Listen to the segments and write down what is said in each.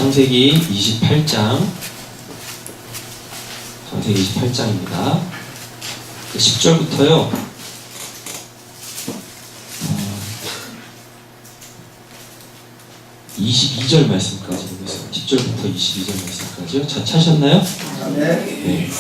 창세기 28장, 창세기 28장입니다. 10절부터요. 22절 말씀까지 보겠습니다. 10절부터 22절 말씀까지요. 자, 찾으셨나요? 네.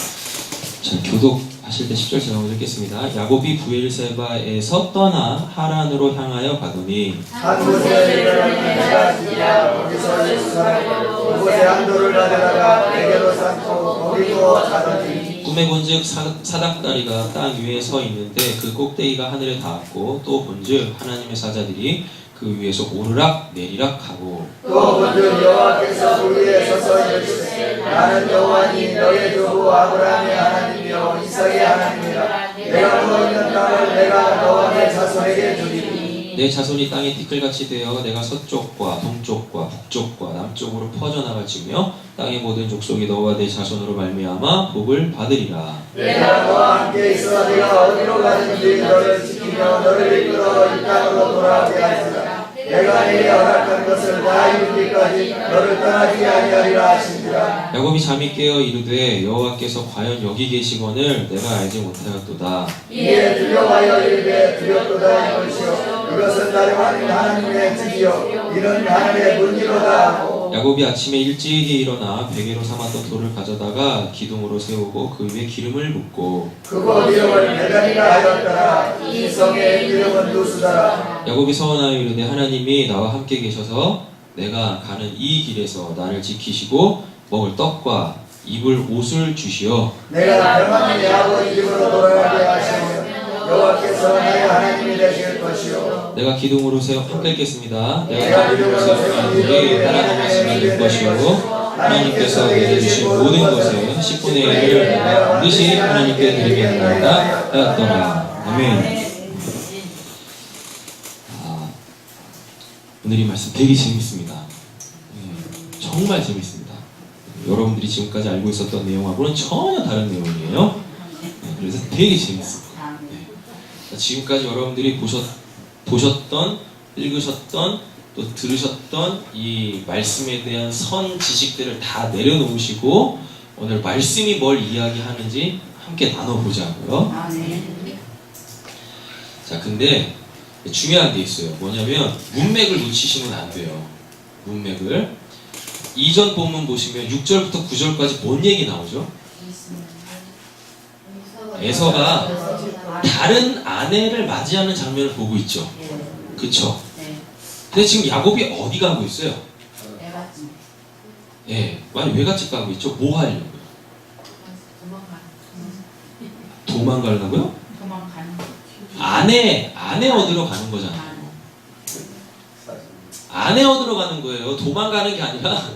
자, 교독하실 때 10절 제가 먼저 읽겠습니다. 야곱이 부엘세바에서 떠나 하란으로 향하여 가더니 한 곳에 내가 지키라. 거기서 예루살렘으로 그곳에 한도를 가져다가 내게로 쌓고 거기로 가더니 꿈에 본즉 사닥다리가 땅 위에 서 있는데 그 꼭대기가 하늘에 닿았고 또 본즉 하나님의 사자들이 그 위에서 오르락 내리락 하고 또 본즉 여호와께서 그 위에 서서 이르시되 나는 여호와니 너의 조부 아브라함의 하나님이요 이삭의 하나님이라. 내가 누워 있는 땅을 내가 너와 내 자손에게 주리니 내 자손이 땅에 티끌같이 되어 내가 서쪽과 동쪽과 북쪽과 남쪽으로 퍼져나갈지며 땅의 모든 족속이 너와 내 자손으로 말미암아 복을 받으리라. 내가 너와 함께 있어 네가 어디로 가든지 너를 지키며 너를 이끌어 이 땅으로 돌아오게 하리라. 내가 내게 허락한 것을 다 이루기까지 너를 떠나지 아니하리라 하시니라. 야곱이 잠이 깨어 이르되 여호와께서 과연 여기 계시거늘 내가 알지 못하였도다. 이에 두려워하여 이르되 두렵도다 이것이요 이것은 다름 아닌 하나님의 뜻이요 이는 하늘의 문지로다 하고 야곱이 아침에 일찍이 일어나 베개로 삼았던 돌을 가져다가 기둥으로 세우고 그 위에 기름을 붓고 그곳 이름을 베다니라 하였더라. 이 성의 이름은 누수더라. 야곱이 서원하여 이르되 하나님이 나와 함께 계셔서 내가 가는 이 길에서 나를 지키시고 먹을 떡과 입을 옷을 주시어 내가 평안히 내 아버지 집으로 돌아가게 하시며 여호와께서 나의 하나님이 되실 것이요 내가 기둥으로 세워 함께 읽겠습니다. 내가 기둥으로 세운 우리 하나님의 말씀을 읽 것이요 하나님께서 내게 주신 모든 것의 10분의 1을 내가 반드시 하나님께 드리겠나이다 하였더라. 아멘. 오늘 이 말씀 되게 재밌습니다. 정말 재밌습니다. 여러분들이 지금까지 알고 있었던 내용하고는 전혀 다른 내용이에요. 그래서 되게 재밌습니다. 지금까지 여러분들이 보셨던, 읽으셨던, 또 들으셨던 이 말씀에 대한 선 지식들을 다 내려놓으시고 오늘 말씀이 뭘 이야기하는지 함께 나눠보자고요. 자, 근데 중요한 게 있어요. 뭐냐면 문맥을 놓치시면 안 돼요. 문맥을. 이전 본문 보시면 6절부터 9절까지 뭔 얘기 나오죠? 에서가 다른 아내를 맞이하는 장면을 보고 있죠. 그쵸? 근데 지금 야곱이 어디 가고 있어요? 예, 외갓집 가고 있죠. 뭐 하려고요? 도망가려고요? 아내 얻으러 가는 거잖아요. 아내 얻으러 가는 거예요. 도망가는 게 아니라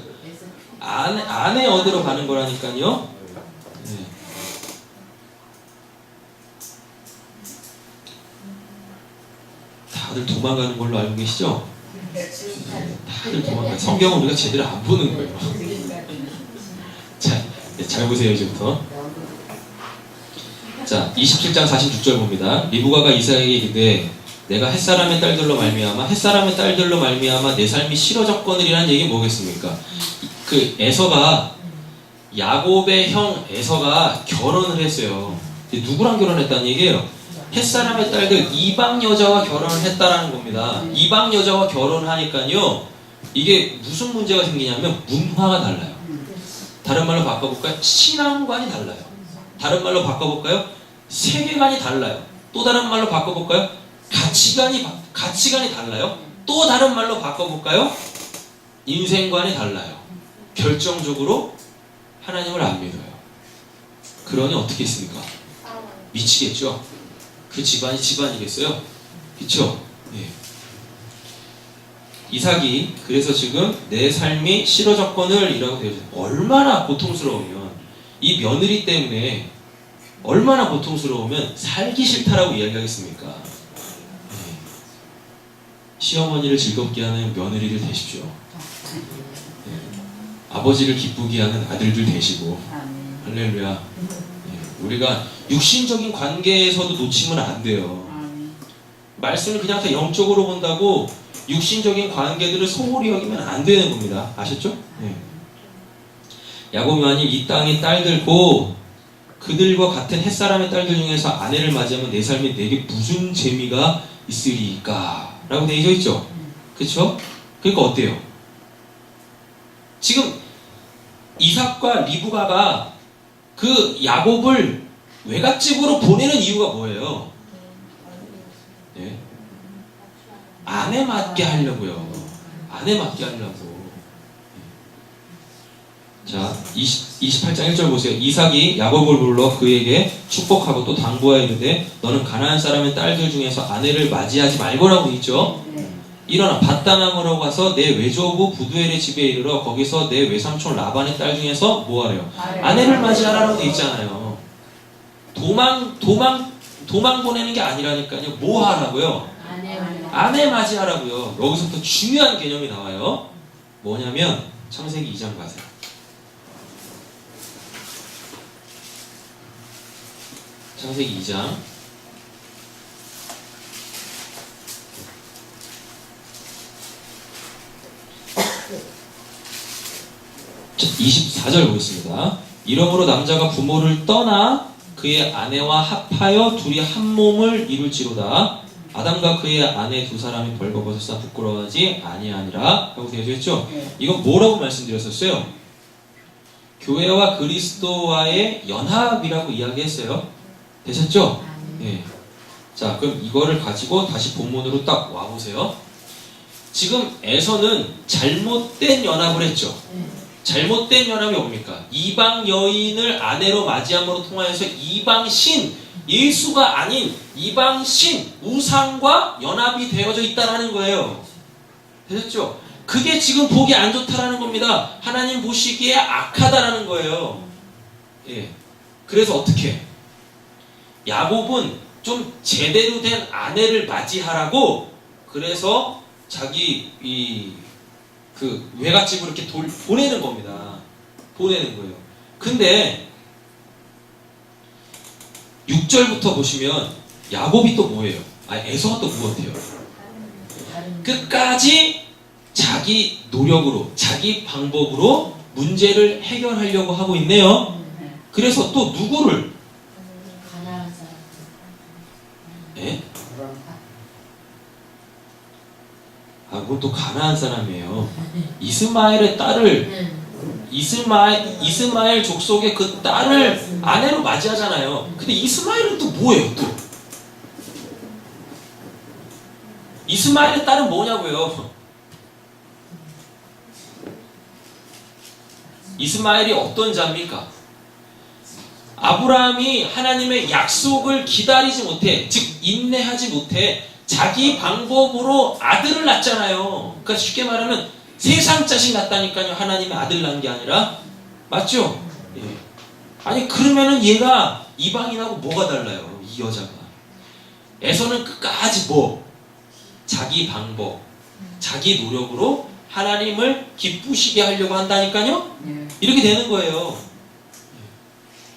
아내 얻으러 가는 거라니까요. 네. 다들 도망가는 걸로 알고 계시죠? 다들 도망가요. 성경은 우리가 제대로 안 보는 거예요. 자, 잘 보세요 이제부터. 자, 27장 46절 봅니다. 리브가가 이삭에게 이르되 내가 햇사람의 딸들로 말미암아 내 삶이 싫어졌거늘이라는 얘기는 뭐겠습니까? 그 에서가 야곱의 형 에서가 결혼을 했어요. 누구랑 결혼했다는 얘기예요? 햇사람의 딸들 이방 여자와 결혼을 했다라는 겁니다. 이방 여자와 결혼하니까요. 이게 무슨 문제가 생기냐면 문화가 달라요. 다른 말로 바꿔볼까요? 신앙관이 달라요. 다른 말로 바꿔볼까요? 세계관이 달라요. 또 다른 말로 바꿔볼까요? 가치관이 달라요. 또 다른 말로 바꿔볼까요? 인생관이 달라요. 결정적으로 하나님을 안 믿어요. 그러니 어떻게 했습니까? 미치겠죠? 그 집안이 집안이겠어요? 그쵸? 예. 이삭이 그래서 지금 내 삶이 싫어졌거늘 이라고 되어있어요. 얼마나 고통스러우면 이 며느리 때문에 얼마나 고통스러우면 살기 싫다라고 이야기하겠습니까? 네. 시어머니를 즐겁게 하는 며느리들 되십시오. 네. 아버지를 기쁘게 하는 아들들 되시고 할렐루야. 네. 우리가 육신적인 관계에서도 놓치면 안 돼요. 말씀을 그냥 다 영적으로 본다고 육신적인 관계들을 소홀히 여기면 안 되는 겁니다. 아셨죠? 네. 야곱이 만일 이 땅의 딸들 곧 그들과 같은 햇사람의 딸들 중에서 아내를 맞이하면 내 삶이 내게 무슨 재미가 있으리까? 라고 되어 있죠? 그쵸? 그러니까 어때요? 지금 이삭과 리브가가 그 야곱을 외갓집으로 보내는 이유가 뭐예요? 네. 아내 맞게 하려고요. 아내 맞게 하려고. 자, 28장 1절 보세요. 이삭이 야곱을 불러 그에게 축복하고 또 당부하였는데 너는 가나안 사람의 딸들 중에서 아내를 맞이하지 말거라고 있죠. 일어나 밧다나무로 가서 내 외조부 부두엘의 집에 이르러 거기서 내 외삼촌 라반의 딸 중에서 뭐 하래요? 아내를 맞이하라고 돼 있잖아요. 도망 보내는 게 아니라니까요. 뭐 하라고요? 아내 맞이하라고요. 여기서부터 중요한 개념이 나와요. 뭐냐면 창세기 2장 가세요. 창세기 2장 24절 보겠습니다. 이러므로 남자가 부모를 떠나 그의 아내와 합하여 둘이 한 몸을 이룰지로다. 아담과 그의 아내 두 사람이 벌거벗었으나 부끄러워하지 아니하니라 하고 되어 있죠. 이건 뭐라고 말씀드렸었어요? 교회와 그리스도와의 연합이라고 이야기했어요. 되셨죠? 네. 자, 그럼 이거를 가지고 다시 본문으로 딱 와보세요. 지금 에서는 잘못된 연합을 했죠. 잘못된 연합이 뭡니까? 이방 여인을 아내로 맞이함으로 통하여서 이방 신, 예수가 아닌 이방 신, 우상과 연합이 되어져 있다는 거예요. 되셨죠? 그게 지금 보기 안 좋다라는 겁니다. 하나님 보시기에 악하다라는 거예요. 예. 그래서 어떻게? 야곱은 좀 제대로 된 아내를 맞이하라고 그래서 자기 그 외갓집으로 이렇게 보내는 겁니다. 보내는 거예요. 근데 6절부터 보시면 야곱이 또 뭐예요? 에서가 또 무엇해요? 끝까지 자기 노력으로, 자기 방법으로 문제를 해결하려고 하고 있네요. 그래서 또 누구를? 예? 그건 또 가나안 사람이에요. 이스마엘의 딸을 이스마엘 족속의 그 딸을 아내로 맞이하잖아요. 근데 이스마엘은 또 뭐예요? 또 이스마엘의 딸은 뭐냐고요? 이스마엘이 어떤 자입니까? 아브라함이 하나님의 약속을 기다리지 못해, 즉 인내하지 못해 자기 방법으로 아들을 낳잖아요. 그러니까 쉽게 말하면 세상 자식 낳다니까요. 하나님의 아들 낳은 게 아니라. 맞죠? 예. 아니 그러면은 얘가 이방인하고 뭐가 달라요? 이 여자가. 에서는 끝까지 자기 방법, 자기 노력으로 하나님을 기쁘시게 하려고 한다니까요. 이렇게 되는 거예요.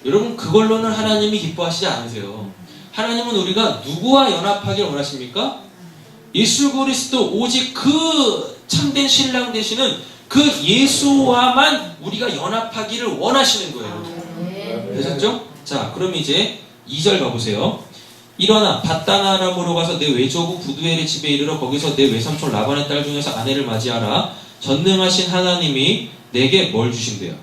여러분 그걸로는 하나님이 기뻐하시지 않으세요. 하나님은 우리가 누구와 연합하길 원하십니까? 예수 그리스도 오직 그 참된 신랑 되시는 그 예수와만 우리가 연합하기를 원하시는 거예요. 되셨죠? 자, 그럼 이제 2절 가보세요. 일어나 밧다나람으로 가서 내 외조부 부두엘의 집에 이르러 거기서 내 외삼촌 라반의 딸 중에서 아내를 맞이하라. 전능하신 하나님이 내게 뭘 주신대요?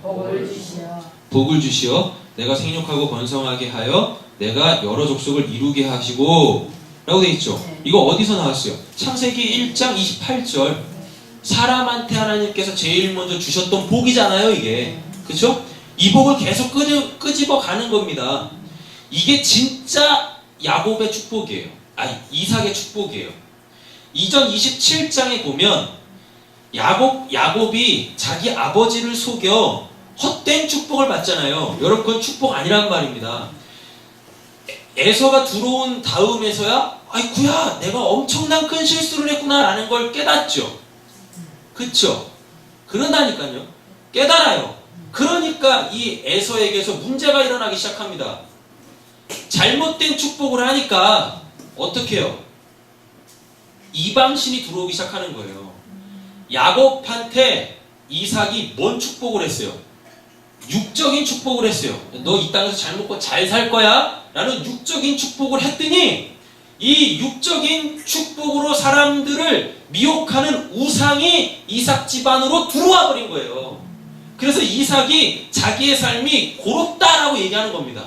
복을 주시어 내가 생육하고 번성하게 하여 내가 여러 족속을 이루게 하시고 라고 되어 있죠. 이거 어디서 나왔어요? 창세기 1장 28절. 사람한테 하나님께서 제일 먼저 주셨던 복이잖아요, 이게. 그쵸? 이 복을 계속 끄집어 가는 겁니다. 이게 진짜 야곱의 축복이에요. 이삭의 축복이에요. 이전 27장에 보면 야곱이 자기 아버지를 속여 헛된 축복을 받잖아요. 여러분 그건 축복 아니란 말입니다. 에서가 들어온 다음에서야 아이쿠야 내가 엄청난 큰 실수를 했구나 라는 걸 깨닫죠. 그쵸? 그런다니까요. 깨달아요. 그러니까 이 에서에게서 문제가 일어나기 시작합니다. 잘못된 축복을 하니까 어떻게 해요? 이방신이 들어오기 시작하는 거예요. 야곱한테 이삭이 뭔 축복을 했어요? 육적인 축복을 했어요. 너 이 땅에서 잘 먹고 잘 살 거야 라는 육적인 축복을 했더니 이 육적인 축복으로 사람들을 미혹하는 우상이 이삭 집안으로 들어와 버린 거예요. 그래서 이삭이 자기의 삶이 고롭다라고 얘기하는 겁니다.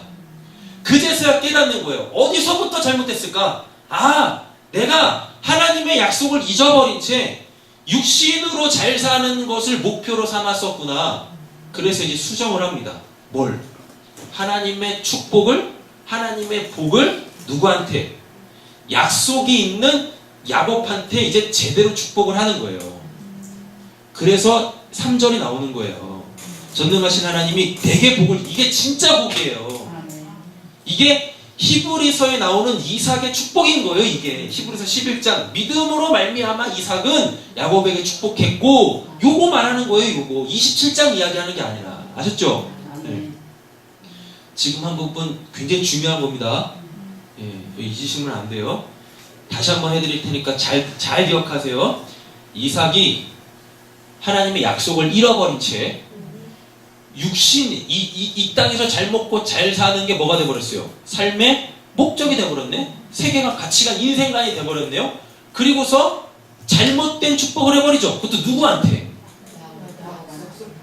그제서야 깨닫는 거예요. 어디서부터 잘못했을까? 아, 내가 하나님의 약속을 잊어버린 채 육신으로 잘 사는 것을 목표로 삼았었구나. 그래서 이제 수정을 합니다. 뭘? 하나님의 축복을, 하나님의 복을 누구한테? 약속이 있는 야곱한테 이제 제대로 축복을 하는 거예요. 그래서 3절이 나오는 거예요. 전능하신 하나님이 되게 복을, 이게 진짜 복이에요. 이게 히브리서에 나오는 이삭의 축복인 거예요. 이게 히브리서 11장 믿음으로 말미암아 이삭은 야곱에게 축복했고, 요거 말하는 거예요. 요거 27장 이야기하는 게 아니라. 아셨죠? 네. 지금 한 부분 굉장히 중요한 겁니다. 예, 잊으시면 안 돼요. 다시 한번 해드릴 테니까 잘 기억하세요. 이삭이 하나님의 약속을 잃어버린 채 육신, 이 땅에서 잘 먹고 잘 사는 게 뭐가 돼버렸어요? 삶의 목적이 돼버렸네? 세계관, 가치관, 인생관이 돼버렸네요? 그리고서 잘못된 축복을 해버리죠. 그것도 누구한테?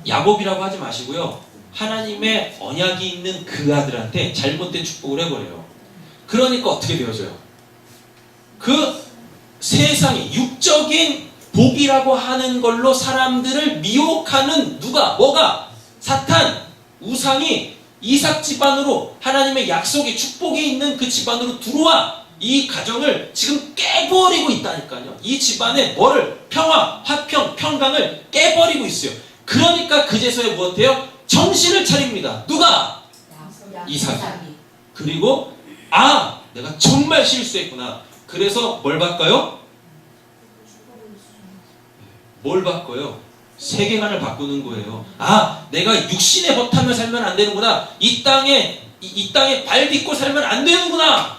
야곱이라고 하지 마시고요. 하나님의 언약이 있는 그 아들한테 잘못된 축복을 해버려요. 그러니까 어떻게 되어져요? 그 세상이 육적인 복이라고 하는 걸로 사람들을 미혹하는 누가? 뭐가? 사탄, 우상이 이삭 집안으로 하나님의 약속이 축복이 있는 그 집안으로 들어와 이 가정을 지금 깨버리고 있다니까요. 이 집안의 뭐를? 평화, 화평, 평강을 깨버리고 있어요. 그러니까 그제서야 무엇해요? 정신을 차립니다. 누가? 이삭이. 그리고 아, 내가 정말 실수했구나. 그래서 뭘 바꿔요? 뭘 바꿔요? 세계관을 바꾸는 거예요. 아, 내가 육신의 허탐을 살면 안 되는구나. 이 땅에 발 딛고 살면 안 되는구나.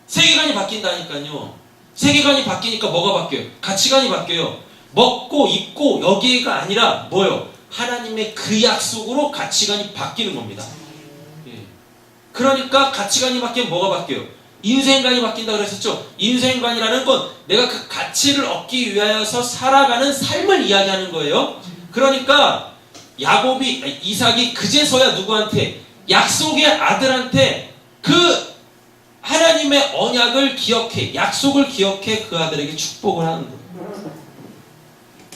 세계관이 바뀐다니까요. 세계관이 바뀌니까 뭐가 바뀌어요? 가치관이 바뀌어요. 먹고 입고 여기가 아니라 뭐요? 하나님의 그 약속으로 가치관이 바뀌는 겁니다. 예. 그러니까 가치관이 바뀌면 뭐가 바뀌어요? 인생관이 바뀐다 그랬었죠. 인생관이라는 건 내가 그 가치를 얻기 위하여서 살아가는 삶을 이야기하는 거예요. 그러니까 이삭이 그제서야 누구한테? 약속의 아들한테 그 하나님의 언약을 기억해, 약속을 기억해 그 아들에게 축복을 하는 거예요.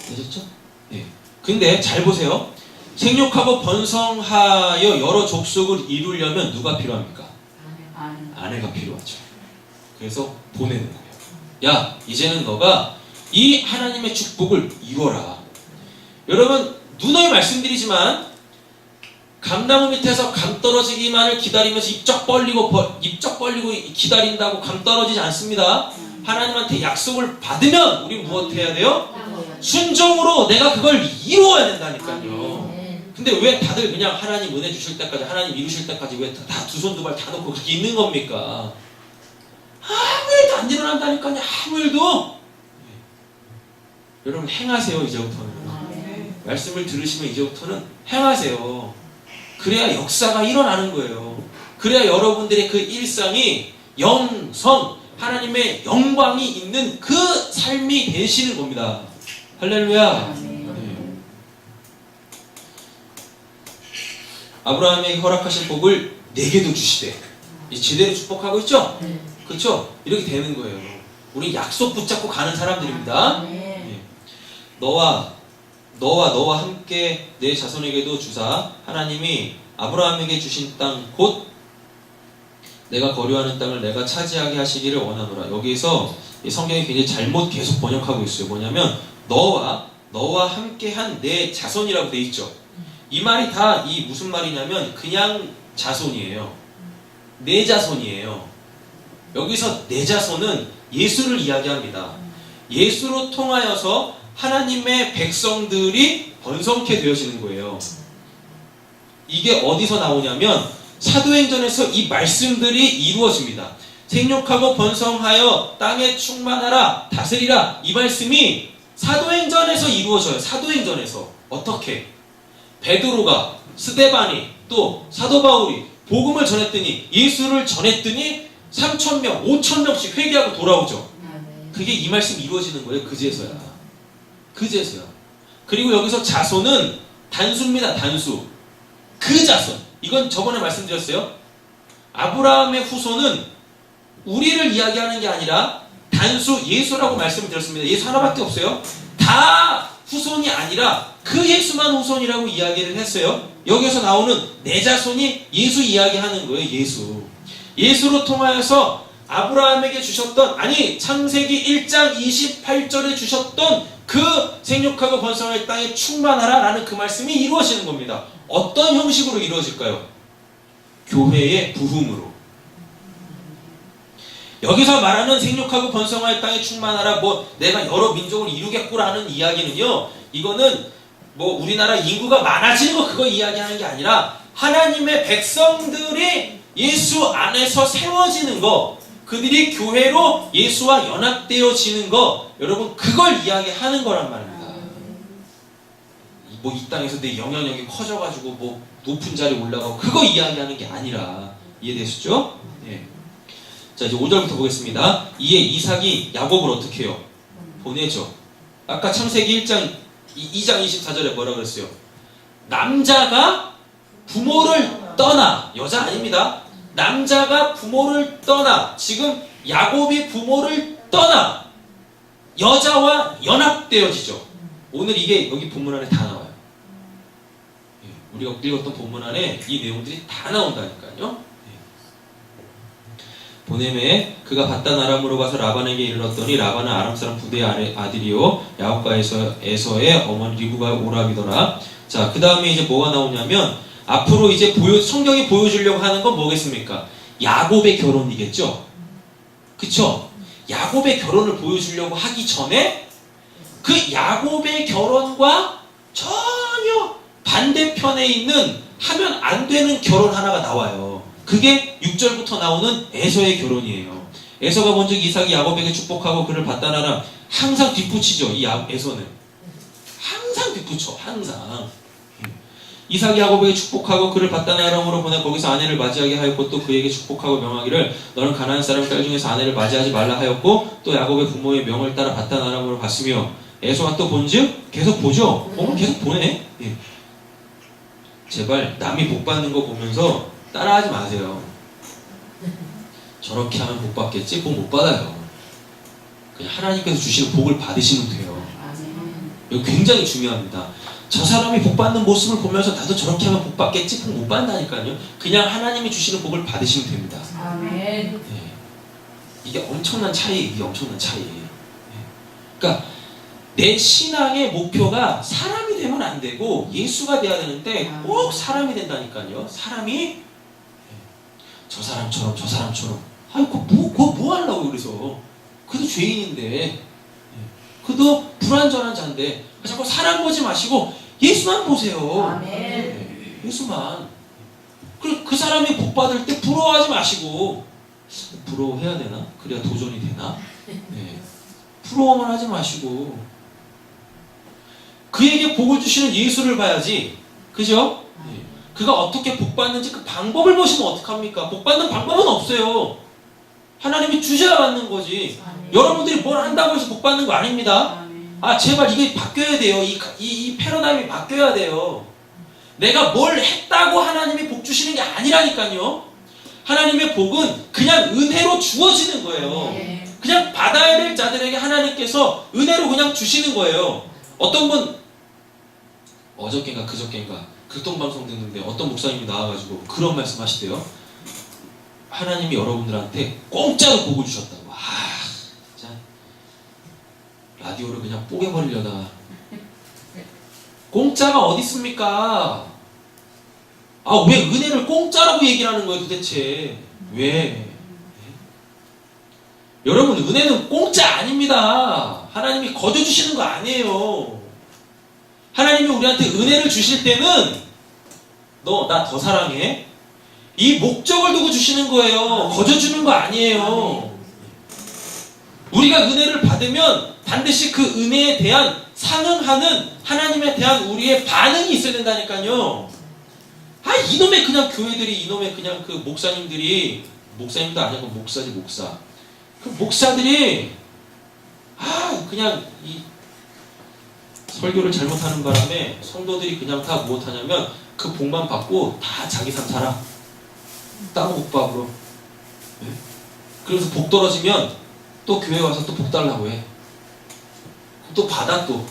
되셨죠? 예. 근데 잘 보세요. 생육하고 번성하여 여러 족속을 이루려면 누가 필요합니까? 아내가 필요하죠. 그래서 보내는 거예요. 야, 이제는 너가 이 하나님의 축복을 이뤄라. 여러분, 누누이 말씀드리지만 감나무 밑에서 감 떨어지기만을 기다리면서 입적 벌리고 기다린다고 감 떨어지지 않습니다. 하나님한테 약속을 받으면 우리 무엇 해야 돼요? 순종으로 내가 그걸 이루어야 된다니까요. 근데 왜 다들 그냥 하나님 은혜 주실 때까지, 하나님 이루실 때까지 왜 다 두 손 두 발 다 놓고 그렇게 있는 겁니까? 아무 일도 안 일어난다니까요. 아무 일도. 여러분 행하세요. 이제부터는. 말씀을 들으시면 이제부터는 행하세요. 그래야 역사가 일어나는 거예요. 그래야 여러분들의 그 일상이 영성, 하나님의 영광이 있는 그 삶이 되시는 겁니다. 할렐루야. 아브라함에게 허락하신 복을 내게도 주시되, 제대로 축복하고 있죠? 그렇죠? 이렇게 되는 거예요. 우리 약속 붙잡고 가는 사람들입니다. 너와 함께 내 자손에게도 주사, 하나님이 아브라함에게 주신 땅 곧 내가 거류하는 땅을 내가 차지하게 하시기를 원하노라. 여기에서 성경이 굉장히 잘못 계속 번역하고 있어요. 뭐냐면 너와 함께한 내 자손이라고 돼 있죠. 이 말이 다 무슨 말이냐면 그냥 자손이에요. 내 자손이에요. 여기서 내 자손은 예수를 이야기합니다. 예수로 통하여서 하나님의 백성들이 번성케 되어지는 거예요. 이게 어디서 나오냐면 사도행전에서 이 말씀들이 이루어집니다. 생육하고 번성하여 땅에 충만하라 다스리라 이 말씀이 사도행전에서 이루어져요. 사도행전에서. 어떻게? 베드로가 스데반이 또 사도 바울이 복음을 전했더니 예수를 전했더니 3,000명 5,000명씩 회개하고 돌아오죠. 그게 이 말씀이 이루어지는 거예요. 그제서야. 그제서야. 그리고 여기서 자손은 단수입니다. 단수. 그 자손. 이건 저번에 말씀드렸어요. 아브라함의 후손은 우리를 이야기하는 게 아니라 단수 예수라고 말씀을 드렸습니다. 예수 하나밖에 없어요. 다 후손이 아니라 그 예수만 후손이라고 이야기를 했어요. 여기서 나오는 내 자손이 예수 이야기하는 거예요. 예수. 예수로 통하여서 아브라함에게 주셨던, 아니 창세기 1장 28절에 주셨던 그 생육하고 번성할 땅에 충만하라 라는 그 말씀이 이루어지는 겁니다. 어떤 형식으로 이루어질까요? 교회의 부흥으로. 여기서 말하는 생육하고 번성할 땅에 충만하라, 뭐 내가 여러 민족을 이루겠구라는 이야기는요, 이거는 뭐 우리나라 인구가 많아지는 거 그거 이야기하는 게 아니라 하나님의 백성들이 예수 안에서 세워지는 거, 그들이 교회로 예수와 연합되어지는 거, 여러분 그걸 이야기하는 거란 말입니다. 뭐 이 땅에서 내 영향력이 커져가지고 뭐 높은 자리에 올라가고 그거 이야기하는 게 아니라, 이해되시죠? 예. 자, 이제 5절부터 보겠습니다. 이에 이삭이 야곱을 어떻게 해요? 보내죠. 아까 창세기 2장 24절에 뭐라 그랬어요? 남자가 부모를 떠나, 여자 아닙니다. 남자가 부모를 떠나, 지금 야곱이 부모를 떠나 여자와 연합되어지죠. 오늘 이게 여기 본문 안에 다 나와요. 우리가 읽었던 본문 안에 이 내용들이 다 나온다니까요. 보냄에 그가 바단 아람으로 가서 라반에게 이르렀더니 라반은 아람 사람 부대의 아들이요 야곱과 에서의 어머니 리브가 오라비더라. 자, 그 다음에 이제 뭐가 나오냐면 앞으로 이제 성경이 보여주려고 하는 건 뭐겠습니까? 야곱의 결혼이겠죠. 그쵸? 야곱의 결혼을 보여주려고 하기 전에 그 야곱의 결혼과 전혀 반대편에 있는 하면 안 되는 결혼 하나가 나와요. 그게 6절부터 나오는 에서의 결혼이에요. 에서가 먼저 이삭이 야곱에게 축복하고 그를 받다나라. 항상 뒷붙이죠. 이 에서는 항상 뒷붙여. 항상 이삭이 야곱에게 축복하고 그를 받다나라므로 보내 거기서 아내를 맞이하게 하였고 또 그에게 축복하고 명하기를 너는 가나안 사람 딸 중에서 아내를 맞이하지 말라 하였고 또 야곱의 부모의 명을 따라 받다나라므로 갔으며 에서가 또 본즉 계속 보죠. 보면 계속 보네. 예. 제발 남이 복 받는 거 보면서 따라하지 마세요. 저렇게 하면 복 받겠지? 복 못 받아요. 그냥 하나님께서 주시는 복을 받으시면 돼요. 이거 굉장히 중요합니다. 저 사람이 복 받는 모습을 보면서 나도 저렇게 하면 복 받겠지? 복 못 받는다니까요. 그냥 하나님이 주시는 복을 받으시면 됩니다. 아멘. 네. 이게 엄청난 차이예요. 이게 엄청난 차이예요. 네. 그러니까 내 신앙의 목표가 사람이 되면 안 되고 예수가 돼야 되는데 꼭 사람이 된다니까요. 사람이 저 사람처럼 아이고 뭐 하려고 그래서 그도 죄인인데 그도 불완전한 자인데 자꾸 사람 보지 마시고 예수만 보세요. 아멘. 예수만. 그 사람이 복 받을 때 부러워하지 마시고, 부러워해야 되나? 그래야 도전이 되나? 네. 부러워만 하지 마시고 그에게 복을 주시는 예수를 봐야지. 그죠? 네. 그가 어떻게 복 받는지 그 방법을 보시면 어떡합니까? 복 받는 방법은 없어요. 하나님이 주셔야 받는 거지. 아멘. 여러분들이 뭘 한다고 해서 복 받는 거 아닙니다. 아멘. 아, 제발 이게 바뀌어야 돼요. 이 패러다임이 바뀌어야 돼요. 내가 뭘 했다고 하나님이 복 주시는 게 아니라니까요. 하나님의 복은 그냥 은혜로 주어지는 거예요. 네. 그냥 받아야 될 자들에게 하나님께서 은혜로 그냥 주시는 거예요. 어떤 분 어저께인가 그저께인가 극동방송 듣는데 어떤 목사님이 나와가지고 그런 말씀 하시대요. 하나님이 여러분들한테 공짜로 복을 주셨다고. 진짜 라디오를 그냥 뽀개버리려다가 공짜가 어디 있습니까? 왜 은혜를 공짜라고 얘기를 하는 거예요 도대체? 왜? 여러분, 은혜는 공짜 아닙니다. 하나님이 거저 주시는 거 아니에요. 하나님이 우리한테 은혜를 주실 때는 너 나 더 사랑해? 이 목적을 두고 주시는 거예요. 거저 주는 거 아니에요. 우리가 은혜를 받으면 반드시 그 은혜에 대한 상응하는 하나님에 대한 우리의 반응이 있어야 된다니까요. 아, 이놈의 그냥 교회들이, 이놈의 그냥 그 목사님들이, 목사님도 아니고 목사지, 목사. 그 목사들이, 그냥 이 설교를 잘못하는 바람에 성도들이 그냥 다 무엇하냐면 그 복만 받고 다 자기 삶 살아. 땅 국밥으로. 그래서 복 떨어지면 또 교회 와서 또 복 달라고 해. 또 받아 또.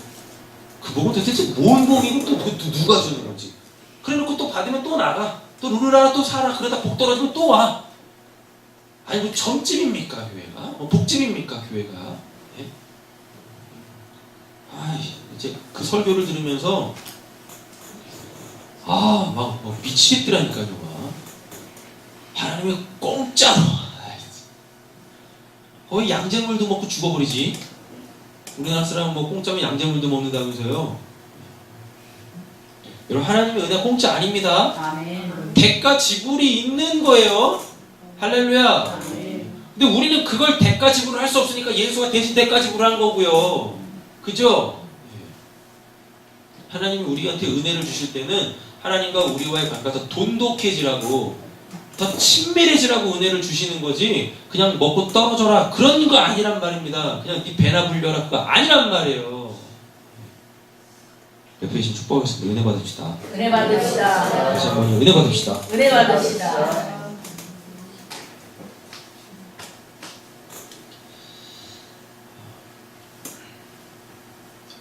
그 복은 도대체 뭔 복이고 또 누가 주는 건지. 그래놓고 또 받으면 또 나가. 또 누르라 또 살아. 그러다 복 떨어지면 또 와. 아니 뭐 점집입니까 교회가? 복집입니까 교회가? 예? 이제 그 설교를 들으면서 막 미치겠더라니까요. 막. 하나님이 공짜로 거의 양잿물도 먹고 죽어버리지. 우리나라 사람은 뭐 공짜면 양잿물도 먹는다면서요. 여러분, 하나님의 은혜가 공짜 아닙니다. 아멘. 대가 지불이 있는 거예요. 할렐루야. 아멘. 근데 우리는 그걸 대가 지불을 할 수 없으니까 예수가 대신 대가 지불한 거고요. 그죠? 하나님이 우리한테 은혜를 주실 때는 하나님과 우리와의 관계가 더 돈독해지라고, 더 친밀해지라고 은혜를 주시는 거지, 그냥 먹고 떨어져라 그런 거 아니란 말입니다. 그냥 네 배나 불려라 그거 아니란 말이에요. 옆에 계신 축복하겠습니다. 은혜 받읍시다. 은혜 받으시다. 다시 한번 은혜 받읍시다. 은혜 받으시다.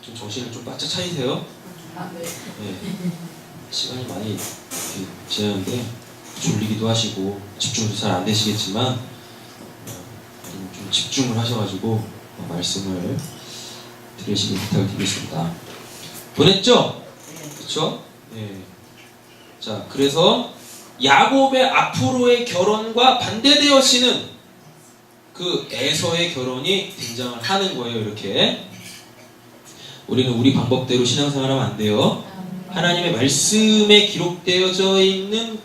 좀 정신을 좀 바짝 차리세요. 네. 네. 시간이 많이 지났는데 졸리기도 하시고 집중도 잘 안 되시겠지만 좀 집중을 하셔가지고 말씀을 들으시길 부탁을 드리겠습니다. 보냈죠? 그렇죠? 네. 자, 그래서 야곱의 앞으로의 결혼과 반대되어지는 그 에서의 결혼이 등장을 하는 거예요. 이렇게 우리는 우리 방법대로 신앙생활하면 안 돼요. 하나님의 말씀에 기록되어져 있는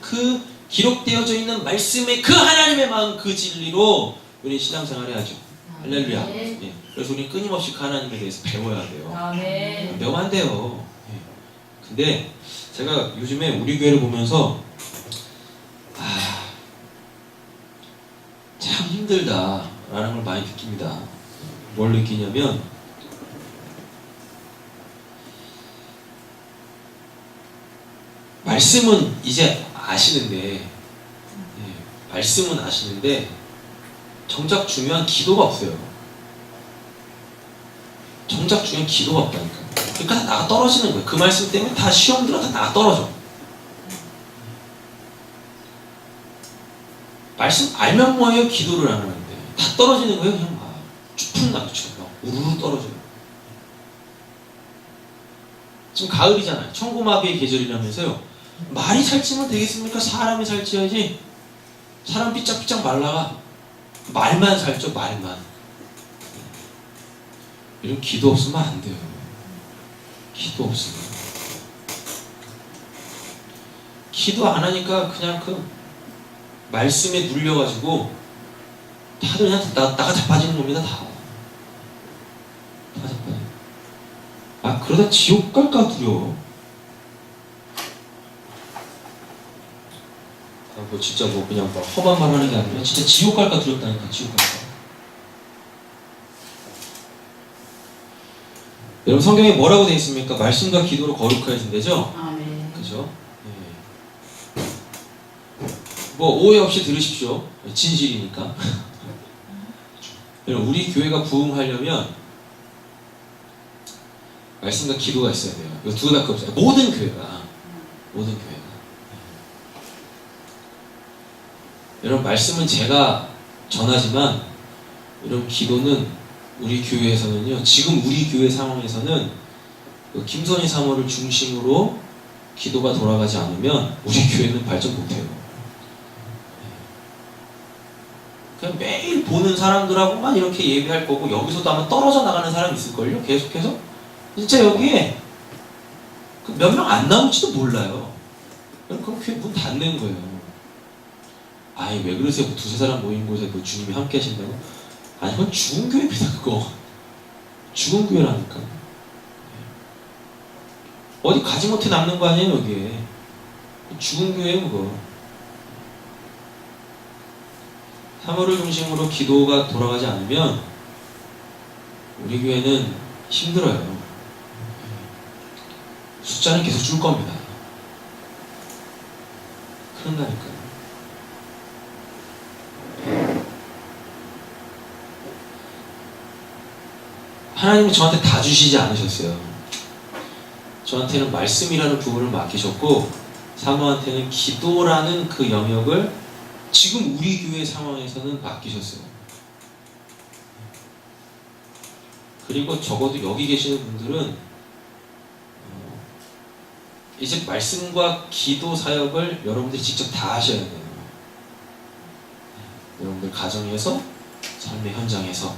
말씀의 그 하나님의 마음, 그 진리로 우리 신앙생활해야죠. 할렐루야. 예. 그래서 우리 끊임없이 그 하나님에 대해서 배워야 돼요. 아멘. 배우면 안 돼요. 예. 근데 제가 요즘에 우리 교회를 보면서 참 힘들다라는 걸 많이 느낍니다. 뭘 느끼냐면 말씀은 이제 아시는데, 말씀은 아시는데 정작 중요한 기도가 없어요. 정작 중요한 기도가 없다니까. 그러니까 다 나가 떨어지는 거예요. 그 말씀 때문에 다 시험 들어 다 나가 떨어져. 말씀 알면 뭐예요? 기도를 안 하는데 다 떨어지는 거예요. 그냥 막 추풍 나무처럼 막 우르르 떨어져요. 지금 가을이잖아요. 천고마비의 계절이라면서요. 말이 살찌면 되겠습니까? 사람이 살찌야지. 사람 삐짝삐짝 말라가 말만 살쪄. 말만. 이런 기도 없으면 안 돼요. 기도 없으면. 기도 안 하니까 그냥 그 말씀에 눌려가지고 다들 그냥 나가 자빠지는 겁니다. 다 자빠져. 그러다 지옥 갈까 두려워. 뭐 진짜 뭐 그냥 막 험한 말 하는 게 아니라 진짜 지옥 갈까 두렵다니까. 지옥 갈까. 여러분, 성경에 뭐라고 되어 있습니까? 말씀과 기도로 거룩하신대죠? 아멘. 그죠? 네. 뭐 오해 없이 들으십시오. 진실이니까. 여러분, 우리 교회가 부흥하려면 말씀과 기도가 있어야 돼요. 이거 두 개밖에 없어요. 모든 교회가. 여러분, 말씀은 제가 전하지만 여러분, 기도는 우리 교회에서는요, 지금 우리 교회 상황에서는 김선희 사모를 중심으로 기도가 돌아가지 않으면 우리 교회는 발전 못해요. 그냥 매일 보는 사람들하고만 이렇게 예배할 거고, 여기서도 아마 떨어져 나가는 사람이 있을걸요? 계속해서? 진짜 여기에 몇 명 안 나올지도 몰라요. 그럼 교회 문 닫는 거예요. 아이 왜 그러세요? 뭐 두세 사람 모인 곳에 뭐 주님이 함께 하신다고? 아니 그건 죽은 교회입니다. 그거 죽은 교회라니까. 어디 가지 못해 남는 거 아니에요 여기에. 죽은 교회예요 그거. 사물을 중심으로 기도가 돌아가지 않으면 우리 교회는 힘들어요. 숫자는 계속 줄 겁니다. 그런다니까요. 하나님은 저한테 다 주시지 않으셨어요. 저한테는 말씀이라는 부분을 맡기셨고 사모한테는 기도라는 그 영역을 지금 우리 교회 상황에서는 맡기셨어요. 그리고 적어도 여기 계시는 분들은 이제 말씀과 기도 사역을 여러분들이 직접 다 하셔야 돼요. 여러분들 가정에서, 삶의 현장에서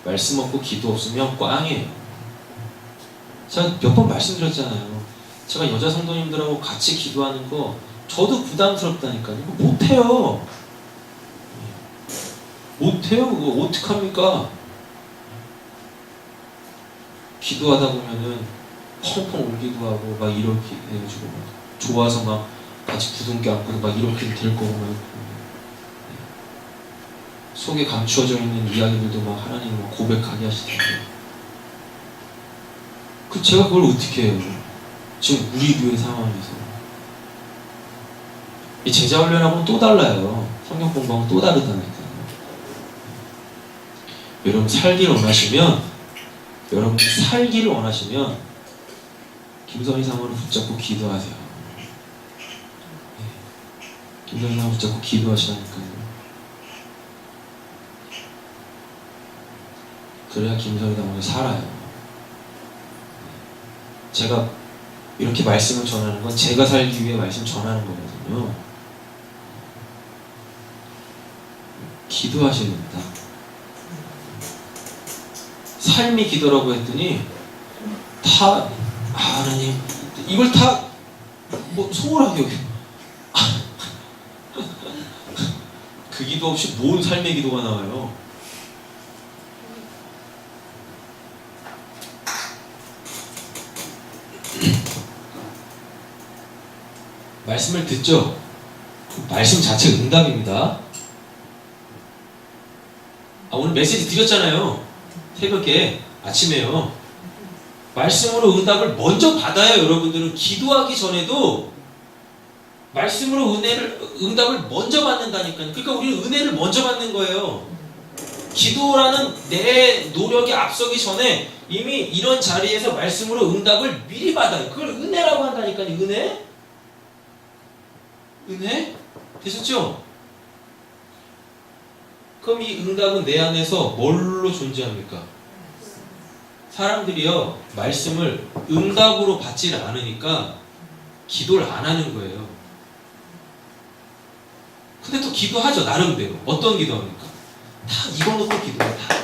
말씀 없고 기도 없으면 꽝이에요. 제가 몇 번 말씀드렸잖아요. 제가 여자 성도님들하고 같이 기도하는 거 저도 부담스럽다니까요. 이거 못해요. 못해요. 그거 어떡합니까? 기도하다 보면은 펑펑 울기도 하고 막 이렇게 해가지고 막 좋아서 막 같이 부둥켜 안고 막 이렇게 될 거고 막 속에 감추어져 있는 이야기들도 막 하나님 막 고백하게 하시던데 그 제가 그걸 어떻게 해요? 지금 우리 교회 상황에서 이 제자 훈련하고는 또 달라요. 성경 공부하고는 또 다르다니까요. 여러분 살기를 원하시면 김선희 사모를 붙잡고 기도하세요. 김선희 사모 붙잡고 기도하시라니까요. 그래야 김선희 사모가 살아요. 제가 이렇게 말씀을 전하는 건 제가 살기 위해 말씀 전하는 거거든요. 기도하셔야 됩니다. 삶이 기도라고 했더니 다 하나님 이걸 다 뭐 소홀하게 여겨. 그 기도 없이 뭔 삶의 기도가 나와요. 말씀을 듣죠? 말씀 자체 응답입니다. 오늘 메시지 드렸잖아요. 새벽에 아침에요. 말씀으로 응답을 먼저 받아야 여러분들은 기도하기 전에도 말씀으로 응답을 먼저 받는다니까요. 그러니까 우리는 은혜를 먼저 받는 거예요. 기도라는 내 노력이 앞서기 전에 이미 이런 자리에서 말씀으로 응답을 미리 받아요. 그걸 은혜라고 한다니까요. 은혜? 은혜? 되셨죠? 그럼 이 응답은 내 안에서 뭘로 존재합니까? 사람들이요, 말씀을 응답으로 받지를 않으니까 기도를 안 하는 거예요. 근데 또 기도하죠, 나름대로. 어떤 기도합니까? 다 입어놓고 기도해요, 다.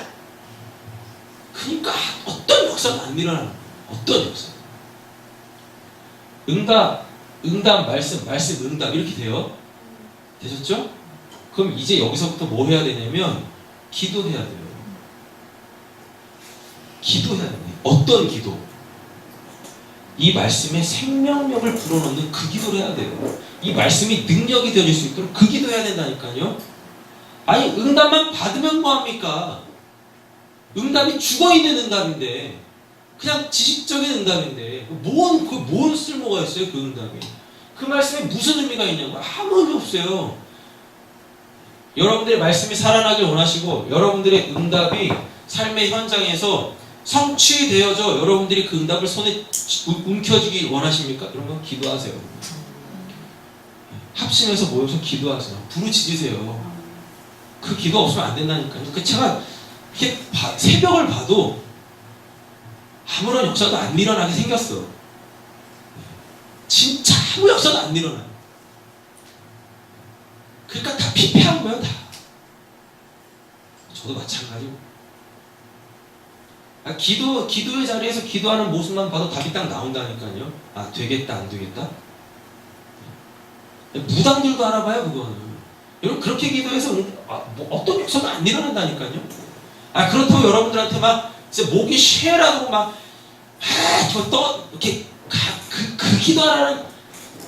그러니까 어떤 역사가 안 일어나는 거예요. 어떤 역사. 응답, 말씀, 응답 이렇게 돼요. 되셨죠? 그럼 이제 여기서부터 뭐 해야 되냐면 기도해야 돼요. 기도해야 돼요. 어떤 기도? 이 말씀에 생명력을 불어넣는 그 기도를 해야 돼요. 이 말씀이 능력이 되어질 수 있도록 그 기도해야 된다니까요. 아니 응답만 받으면 뭐합니까? 응답이 죽어있는 응답인데 그냥 지식적인 응답인데 뭔 쓸모가 있어요 그 응답이. 그 말씀에 무슨 의미가 있냐고. 아무 의미 없어요. 여러분들의 말씀이 살아나길 원하시고 여러분들의 응답이 삶의 현장에서 성취되어져 여러분들이 그 응답을 손에 움켜쥐기 원하십니까? 이런 건 기도하세요. 합심해서 모여서 기도하세요. 부르짖으세요. 그 기도 없으면 안 된다니까요. 그 제가 이렇게 새벽을 봐도 아무런 역사도 안 일어나게 생겼어. 진짜 아무 역사도 안 일어나요. 그러니까 다 피폐한 거예요, 다. 저도 마찬가지고. 기도의 자리에서 기도하는 모습만 봐도 답이 딱 나온다니까요. 아, 되겠다, 안 되겠다? 무당들도 알아봐요 그거는. 여러분 그렇게 기도해서 뭐 어떤 역사도 안 일어난다니까요. 그렇다고 여러분들한테 막 진짜 목이 쉬라고 이렇게 그 기도하라는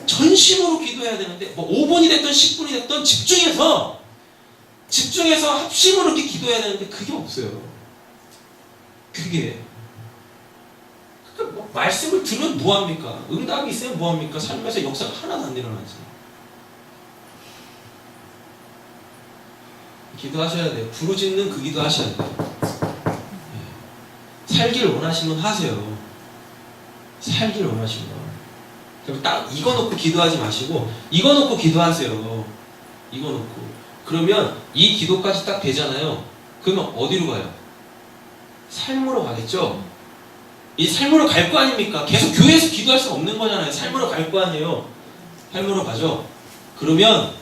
전심으로 기도해야 되는데 뭐 5분이 됐든 10분이 됐든 집중해서 합심으로 이렇게 기도해야 되는데 그게 없어요. 그게 그러니까 뭐 말씀을 들으면 뭐합니까? 응답이 있으면 뭐합니까? 삶에서 역사가 하나도 안 일어나지. 기도하셔야 돼요. 부르짖는 그 기도 하셔야 돼요. 살기를 원하시면 하세요. 살기를 원하시면. 그럼 딱 이거 놓고 기도하지 마시고 이거 놓고 기도하세요. 이거 놓고. 그러면 이 기도까지 딱 되잖아요. 그러면 어디로 가요? 삶으로 가겠죠? 이 삶으로 갈 거 아닙니까? 계속 교회에서 기도할 수 없는 거잖아요. 삶으로 갈 거 아니에요. 삶으로 가죠. 그러면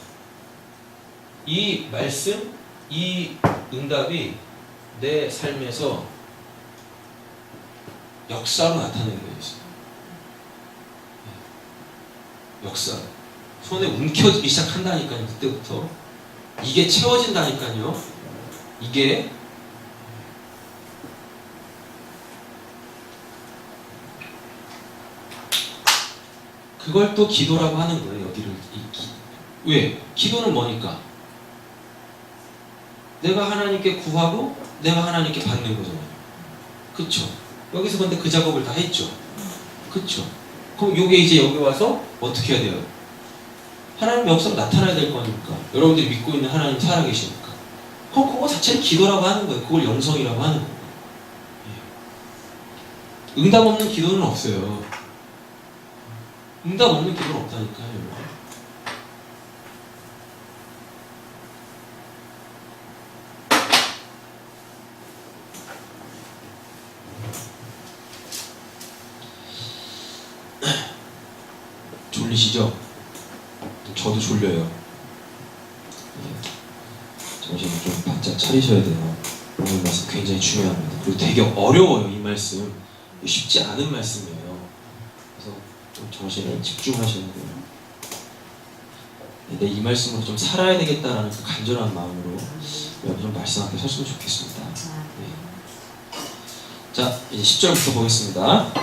이 말씀, 이 응답이 내 삶에서 역사로 나타내게 되어 있어요. 역사. 손에 움켜쥐기 시작한다니까요. 그때부터. 이게 채워진다니까요. 이게 그걸 또 기도라고 하는 거예요. 여기를 왜? 기도는 뭐니까? 내가 하나님께 구하고 내가 하나님께 받는 거잖아요. 그쵸? 여기서 근데 그 작업을 다 했죠. 그쵸? 그럼 요게 이제 여기 와서 어떻게 해야 돼요? 하나님 역사가 나타나야 될 거니까. 여러분들이 믿고 있는 하나님 살아계시니까. 그럼 그거 자체를 기도라고 하는 거예요. 그걸 영성이라고 하는 거예요. 응답 없는 기도는 없어요. 응답 없는 기도는 없다니까요. 여러분. 졸리시죠? 저도 졸려요. 정신을 좀 바짝 차리셔야 돼요. 오늘 말씀 굉장히 중요합니다. 그리고 되게 어려워요. 이 말씀 쉽지 않은 말씀이에요. 그래서 좀 정신을 집중하셔야 돼요. 근데 이 말씀으로 좀 살아야 되겠다라는 그 간절한 마음으로 여러분 좀 말씀 앞에 섰으면 좋겠습니다. 네. 자, 이제 10절부터 보겠습니다.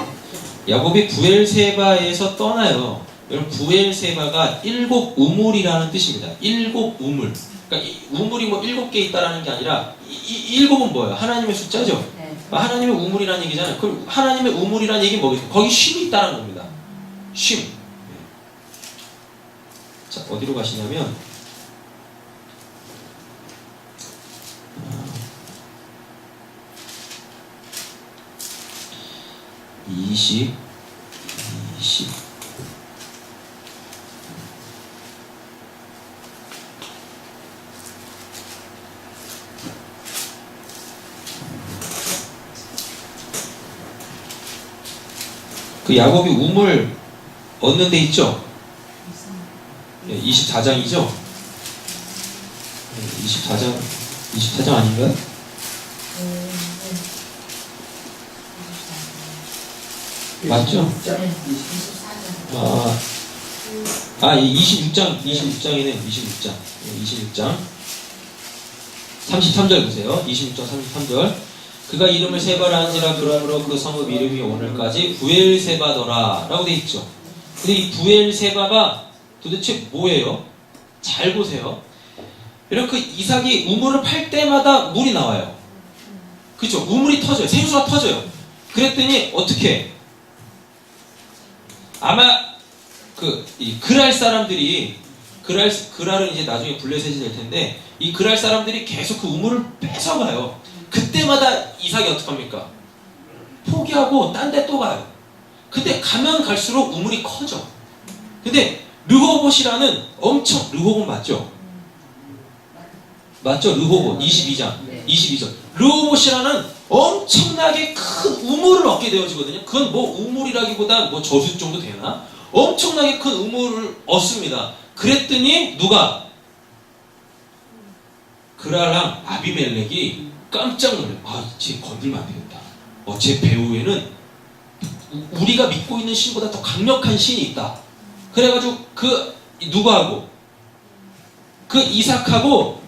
야곱이 부엘세바에서 떠나요. 여러분 부엘세바가 7 우물이라는 뜻입니다. 7 우물. 그러니까 우물이 뭐 7개 있다라는 게 아니라 7은 뭐예요? 하나님의 숫자죠. 네. 하나님의 우물이라는 얘기잖아요. 그럼 하나님의 우물이라는 얘기는 뭐겠어요? 거기 쉼이 있다는 겁니다. 쉼. 자, 어디로 가시냐면 20 그 야곱이 우물 얻는 데 있죠? 24장이죠? 24장 아닌가요? 맞죠? 이 26장이네요. 26장 33절 보세요. 26장 33절. 그가 이름을 세바라 한지라 그러므로 그 성읍 이름이 오늘까지 부엘세바더라 라고 돼 있죠. 근데 이 부엘세바가 도대체 뭐예요? 잘 보세요. 이렇게 이삭이 우물을 팔 때마다 물이 나와요. 그죠? 우물이 터져요. 생수가 터져요. 그랬더니 어떻게? 아마 이 그랄 사람들이 그랄은 이제 나중에 블레셋이 될 텐데 이 그랄 사람들이 계속 그 우물을 뺏어가요. 그때마다 이삭이 어떡합니까? 포기하고 딴 데 또 가요. 근데 가면 갈수록 우물이 커져. 근데 르호봇이라는 르호봇 맞죠? 맞죠? 르호봇 22장 르호봇이라는 엄청나게 큰 우물을 얻게 되어지거든요. 그건 뭐 우물이라기보다 뭐 저수 정도 되나? 엄청나게 큰 우물을 얻습니다. 그랬더니 누가? 그라랑 아비멜렉이 깜짝 놀래요. 쟤 건들면 안 되겠다. 쟤 배후에는 우리가 믿고 있는 신보다 더 강력한 신이 있다. 그래가지고 그 누구하고? 그 이삭하고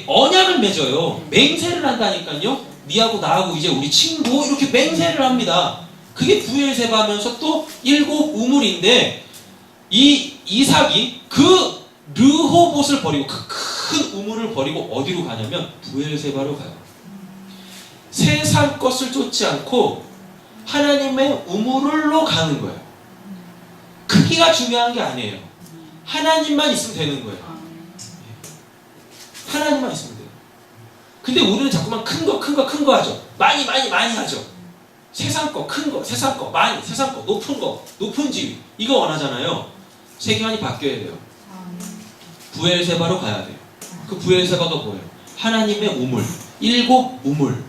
언약을 맺어요. 맹세를 한다니까요. 니하고 나하고 이제 우리 친구 이렇게 맹세를 합니다. 그게 부엘세바 하면서 또 7 우물인데 이 이삭이 그 르호봇을 버리고 그 큰 우물을 버리고 어디로 가냐면 부엘세바로 가요. 세상 것을 쫓지 않고 하나님의 우물로 가는 거예요. 크기가 중요한 게 아니에요. 하나님만 있으면 되는 거예요. 하나님만 있으면 돼요. 근데 우리는 자꾸만 큰 거 하죠. 많이 하죠. 세상 거, 큰 거, 세상 거, 많이, 세상 거, 높은 거, 높은 지위. 이거 원하잖아요. 세계관이 바뀌어야 돼요. 부엘세바로 가야 돼요. 그 부엘세바가 뭐예요? 하나님의 우물, 7 우물.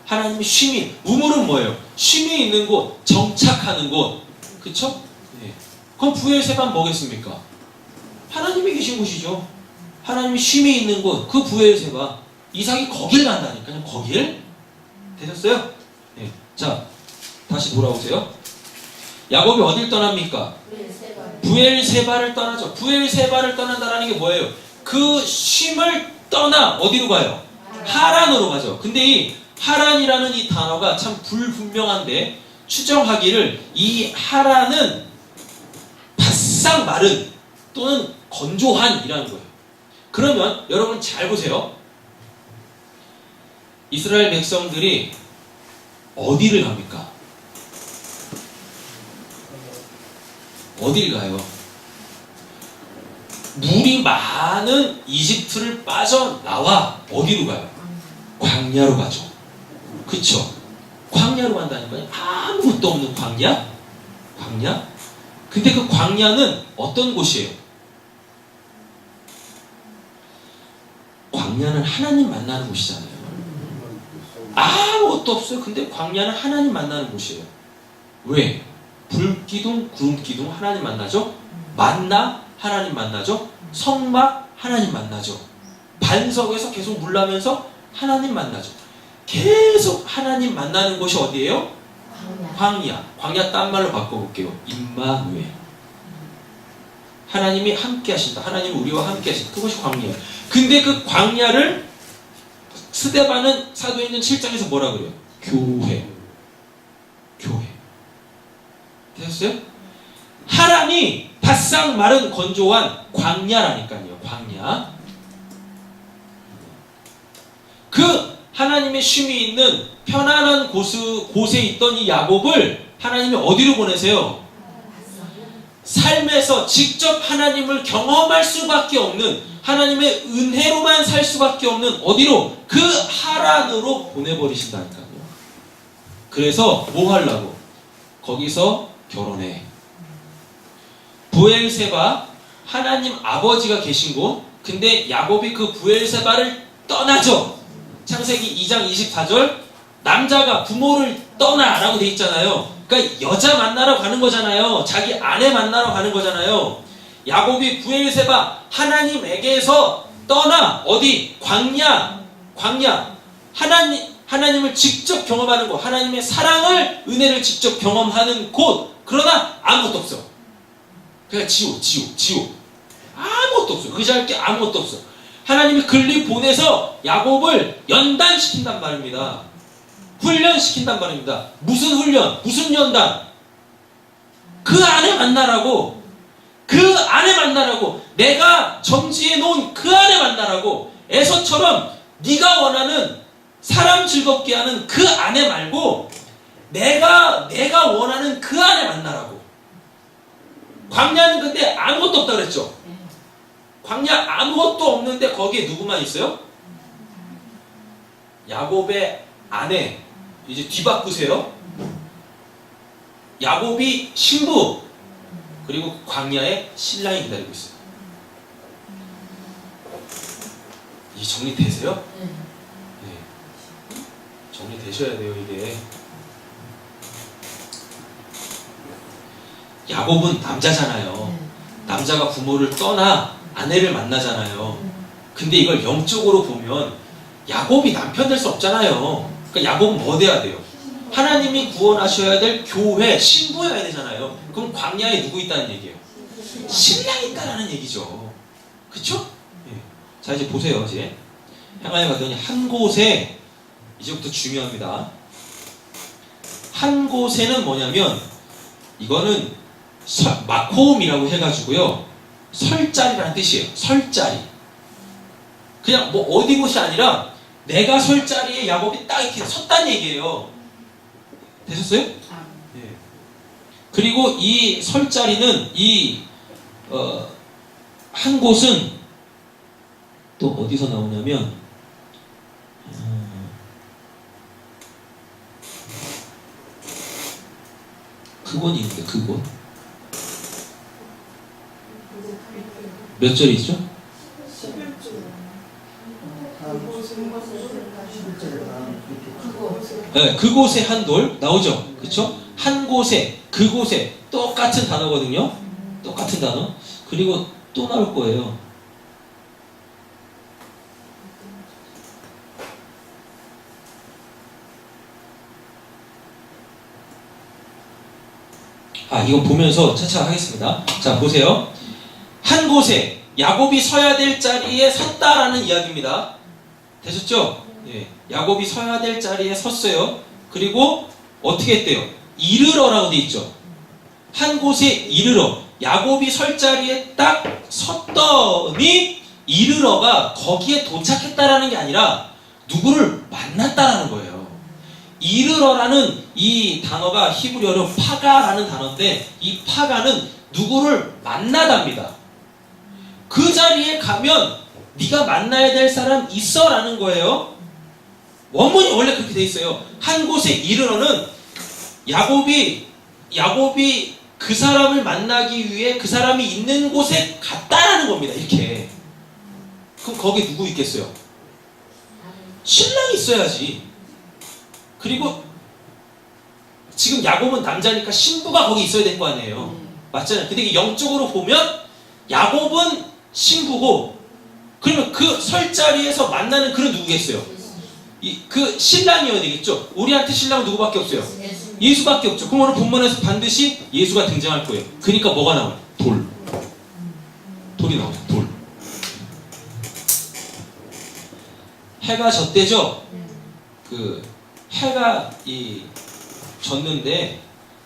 하나님의 쉼이, 우물은 뭐예요? 쉼이 있는 곳, 정착하는 곳. 그쵸? 네. 그럼 부엘세바는 뭐겠습니까? 하나님이 계신 곳이죠. 하나님이 쉼이 있는 곳, 그 부엘세바. 이삭이 거길 간다니까요. 거길. 되셨어요? 네. 자, 다시 돌아오세요. 야곱이 어딜 떠납니까? 부엘세바를 떠나죠. 부엘세바를 떠난다라는 게 뭐예요? 그 쉼을 떠나 어디로 가요? 하란으로 가죠. 근데 이 하란이라는 이 단어가 참 불분명한데 추정하기를 이 하란은 바싹 마른 또는 건조한이라는 거예요. 그러면 여러분 잘 보세요. 이스라엘 백성들이 어디를 갑니까? 어딜 가요? 물이 많은 이집트를 빠져나와 어디로 가요? 광야로 가죠. 그쵸? 광야로 간다니까요. 아무것도 없는 광야? 광야? 근데 그 광야는 어떤 곳이에요? 광야는 하나님 만나는 곳이잖아요. 아무것도 없어요. 근데 광야는 하나님 만나는 곳이에요. 왜? 불기둥, 구름기둥 하나님 만나죠? 만나 하나님 만나죠? 성막 하나님 만나죠? 반석에서 계속 물 나면서 하나님 만나죠? 계속 하나님 만나는 곳이 어디예요? 광야. 광야 딴 말로 바꿔볼게요. 임마누엘. 하나님이 함께 하신다. 하나님이 우리와 함께 하신다. 그것이 광야예요. 근데 그 광야를 스데반은 사도행전 7장에서 뭐라 그래요? 교회. 교회. 되셨어요? 하란이 바싹 마른 건조한 광야라니까요. 광야. 그 하나님의 쉼이 있는 편안한 곳에 있던 이 야곱을 하나님이 어디로 보내세요? 삶에서 직접 하나님을 경험할 수밖에 없는, 하나님의 은혜로만 살 수밖에 없는 어디로? 그 하란으로 보내버리신다니까요. 그래서 뭐 하려고? 거기서 결혼해. 부엘세바, 하나님 아버지가 계신 곳. 근데 야곱이 그 부엘세바를 떠나죠. 창세기 2장 24절 남자가 부모를 떠나라고 돼 있잖아요. 그러니까 여자 만나러 가는 거잖아요. 자기 아내 만나러 가는 거잖아요. 야곱이 부엘세바 하나님에게서 떠나 어디? 광야. 하나님을 직접 경험하는 곳, 하나님의 사랑을, 은혜를 직접 경험하는 곳. 그러나 아무것도 없어. 그냥 지옥. 아무것도 없어. 의지할 게 아무것도 없어. 하나님이 글리 보내서 야곱을 연단시킨단 말입니다. 훈련시킨단 말입니다. 무슨 훈련? 무슨 연단? 그 안에 만나라고. 그 안에 만나라고. 내가 점지해 놓은 그 안에 만나라고. 에서처럼 네가 원하는 사람 즐겁게 하는 그 안에 말고 내가 원하는 그 안에 만나라고. 광야는 근데 아무것도 없다 그랬죠. 광야 아무것도 없는데 거기에 누구만 있어요? 야곱의 아내. 이제 뒤바꾸세요. 야곱이 신부, 그리고 광야에 신랑이 기다리고 있어요. 이 정리되세요? 네. 정리되셔야 돼요. 이게 야곱은 남자잖아요. 남자가 부모를 떠나 아내를 만나잖아요. 근데 이걸 영적으로 보면 야곱이 남편 될 수 없잖아요. 그러니까 야곱은 뭐 돼야 돼요? 하나님이 구원하셔야 될 교회, 신부여야 되잖아요. 그럼 광야에 누구 있다는 얘기예요? 신랑이 있다라는 얘기죠. 그쵸? 예. 자, 이제 보세요. 이제 향하여 가더니 한 곳에, 이제부터 중요합니다. 한 곳에는 뭐냐면 이거는 마코음이라고 해가지고요, 설자리라는 뜻이에요. 설자리. 그냥 뭐 어디 곳이 아니라 내가 설 자리에 야곱이 딱 이렇게 섰다는 얘기예요. 되셨어요? 네. 그리고 이 설 자리는 한 곳은 또 어디서 나오냐면 그곳이 있는데, 그곳 몇 절이죠? 네, 그곳에 한 돌 나오죠. 그쵸? 한 곳에, 그곳에 똑같은 단어거든요. 똑같은 단어. 그리고 또 나올 거예요. 이거 보면서 차차 하겠습니다. 자, 보세요. 한 곳에 야곱이 서야 될 자리에 섰다라는 이야기입니다. 되셨죠? 예. 야곱이 서야 될 자리에 섰어요. 그리고 어떻게 했대요? 이르러라고 돼 있죠. 한 곳에 이르러. 야곱이 설 자리에 딱 섰더니 이르러가 거기에 도착했다라는 게 아니라 누구를 만났다라는 거예요. 이르러라는 이 단어가 히브리어로 파가라는 단어인데, 이 파가는 누구를 만나답니다. 그 자리에 가면 네가 만나야 될 사람 있어라는 거예요. 원문이 원래 그렇게 돼 있어요. 한 곳에 이르러는 야곱이 그 사람을 만나기 위해 그 사람이 있는 곳에 갔다라는 겁니다. 이렇게. 그럼 거기 누구 있겠어요? 신랑이 있어야지. 그리고 지금 야곱은 남자니까 신부가 거기 있어야 될 거 아니에요. 맞잖아요. 근데 영적으로 보면 야곱은 신부고, 그러면 그 설 자리에서 만나는 그는 누구겠어요? 그 신랑이어야 되겠죠. 우리한테 신랑은 누구밖에 없어요? 예수밖에 없죠. 그럼 오늘 본문에서 반드시 예수가 등장할 거예요. 그러니까 뭐가 나와요? 돌이 나오죠. 돌. 해가 졌대죠. 해가 졌는데,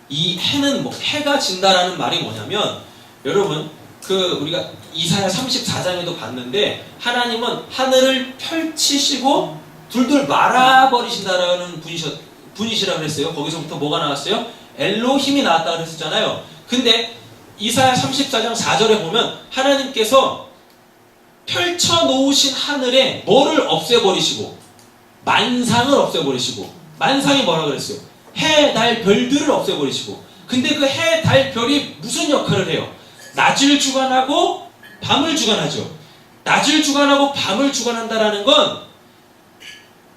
이 해는 해가 진다라는 말이 뭐냐면, 여러분 우리가 이사야 34장에도 봤는데, 하나님은 하늘을 펼치시고 둘둘 말아버리신다라는 분이시라 그랬어요. 거기서부터 뭐가 나왔어요? 엘로힘이 나왔다 그랬었잖아요. 근데 이사야 34장 4절에 보면 하나님께서 펼쳐놓으신 하늘에 뭐를 없애버리시고, 만상을 없애버리시고, 만상이 뭐라 그랬어요? 해, 달, 별들을 없애버리시고. 근데 그 해, 달, 별이 무슨 역할을 해요? 낮을 주관하고 밤을 주관하죠. 낮을 주관하고 밤을 주관한다라는 건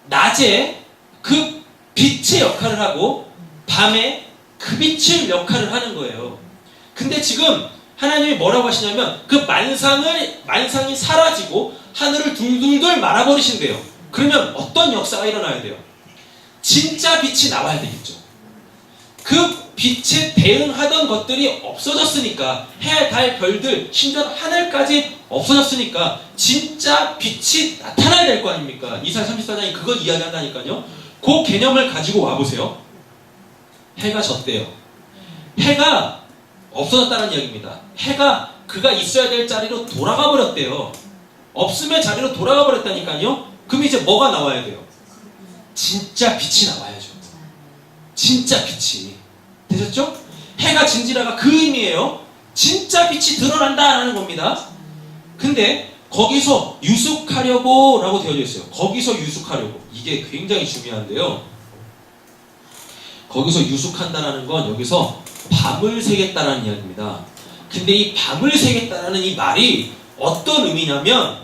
낮에 그 빛의 역할을 하고 밤에 그 빛의 역할을 하는 거예요. 근데 지금 하나님이 뭐라고 하시냐면 그 만상이 사라지고 하늘을 둘둘둘 말아버리신대요. 그러면 어떤 역사가 일어나야 돼요? 진짜 빛이 나와야 되겠죠. 그 빛에 대응하던 것들이 없어졌으니까, 해, 달, 별들, 심지어 하늘까지 없어졌으니까 진짜 빛이 나타나야 될 거 아닙니까? 이사야 34장이 그걸 이야기한다니까요. 그 개념을 가지고 와보세요. 해가 졌대요. 해가 없어졌다는 이야기입니다. 해가 그가 있어야 될 자리로 돌아가 버렸대요. 없으면 자리로 돌아가 버렸다니까요. 그럼 이제 뭐가 나와야 돼요? 진짜 빛이 나와야죠. 진짜 빛이. 되셨죠? 해가 진지라가 그 의미예요. 진짜 빛이 드러난다라는 겁니다. 근데 거기서 유숙하려고 라고 되어져 있어요. 거기서 유숙하려고. 이게 굉장히 중요한데요. 거기서 유숙한다라는 건 여기서 밤을 새겠다라는 이야기입니다. 근데 이 밤을 새겠다라는 이 말이 어떤 의미냐면,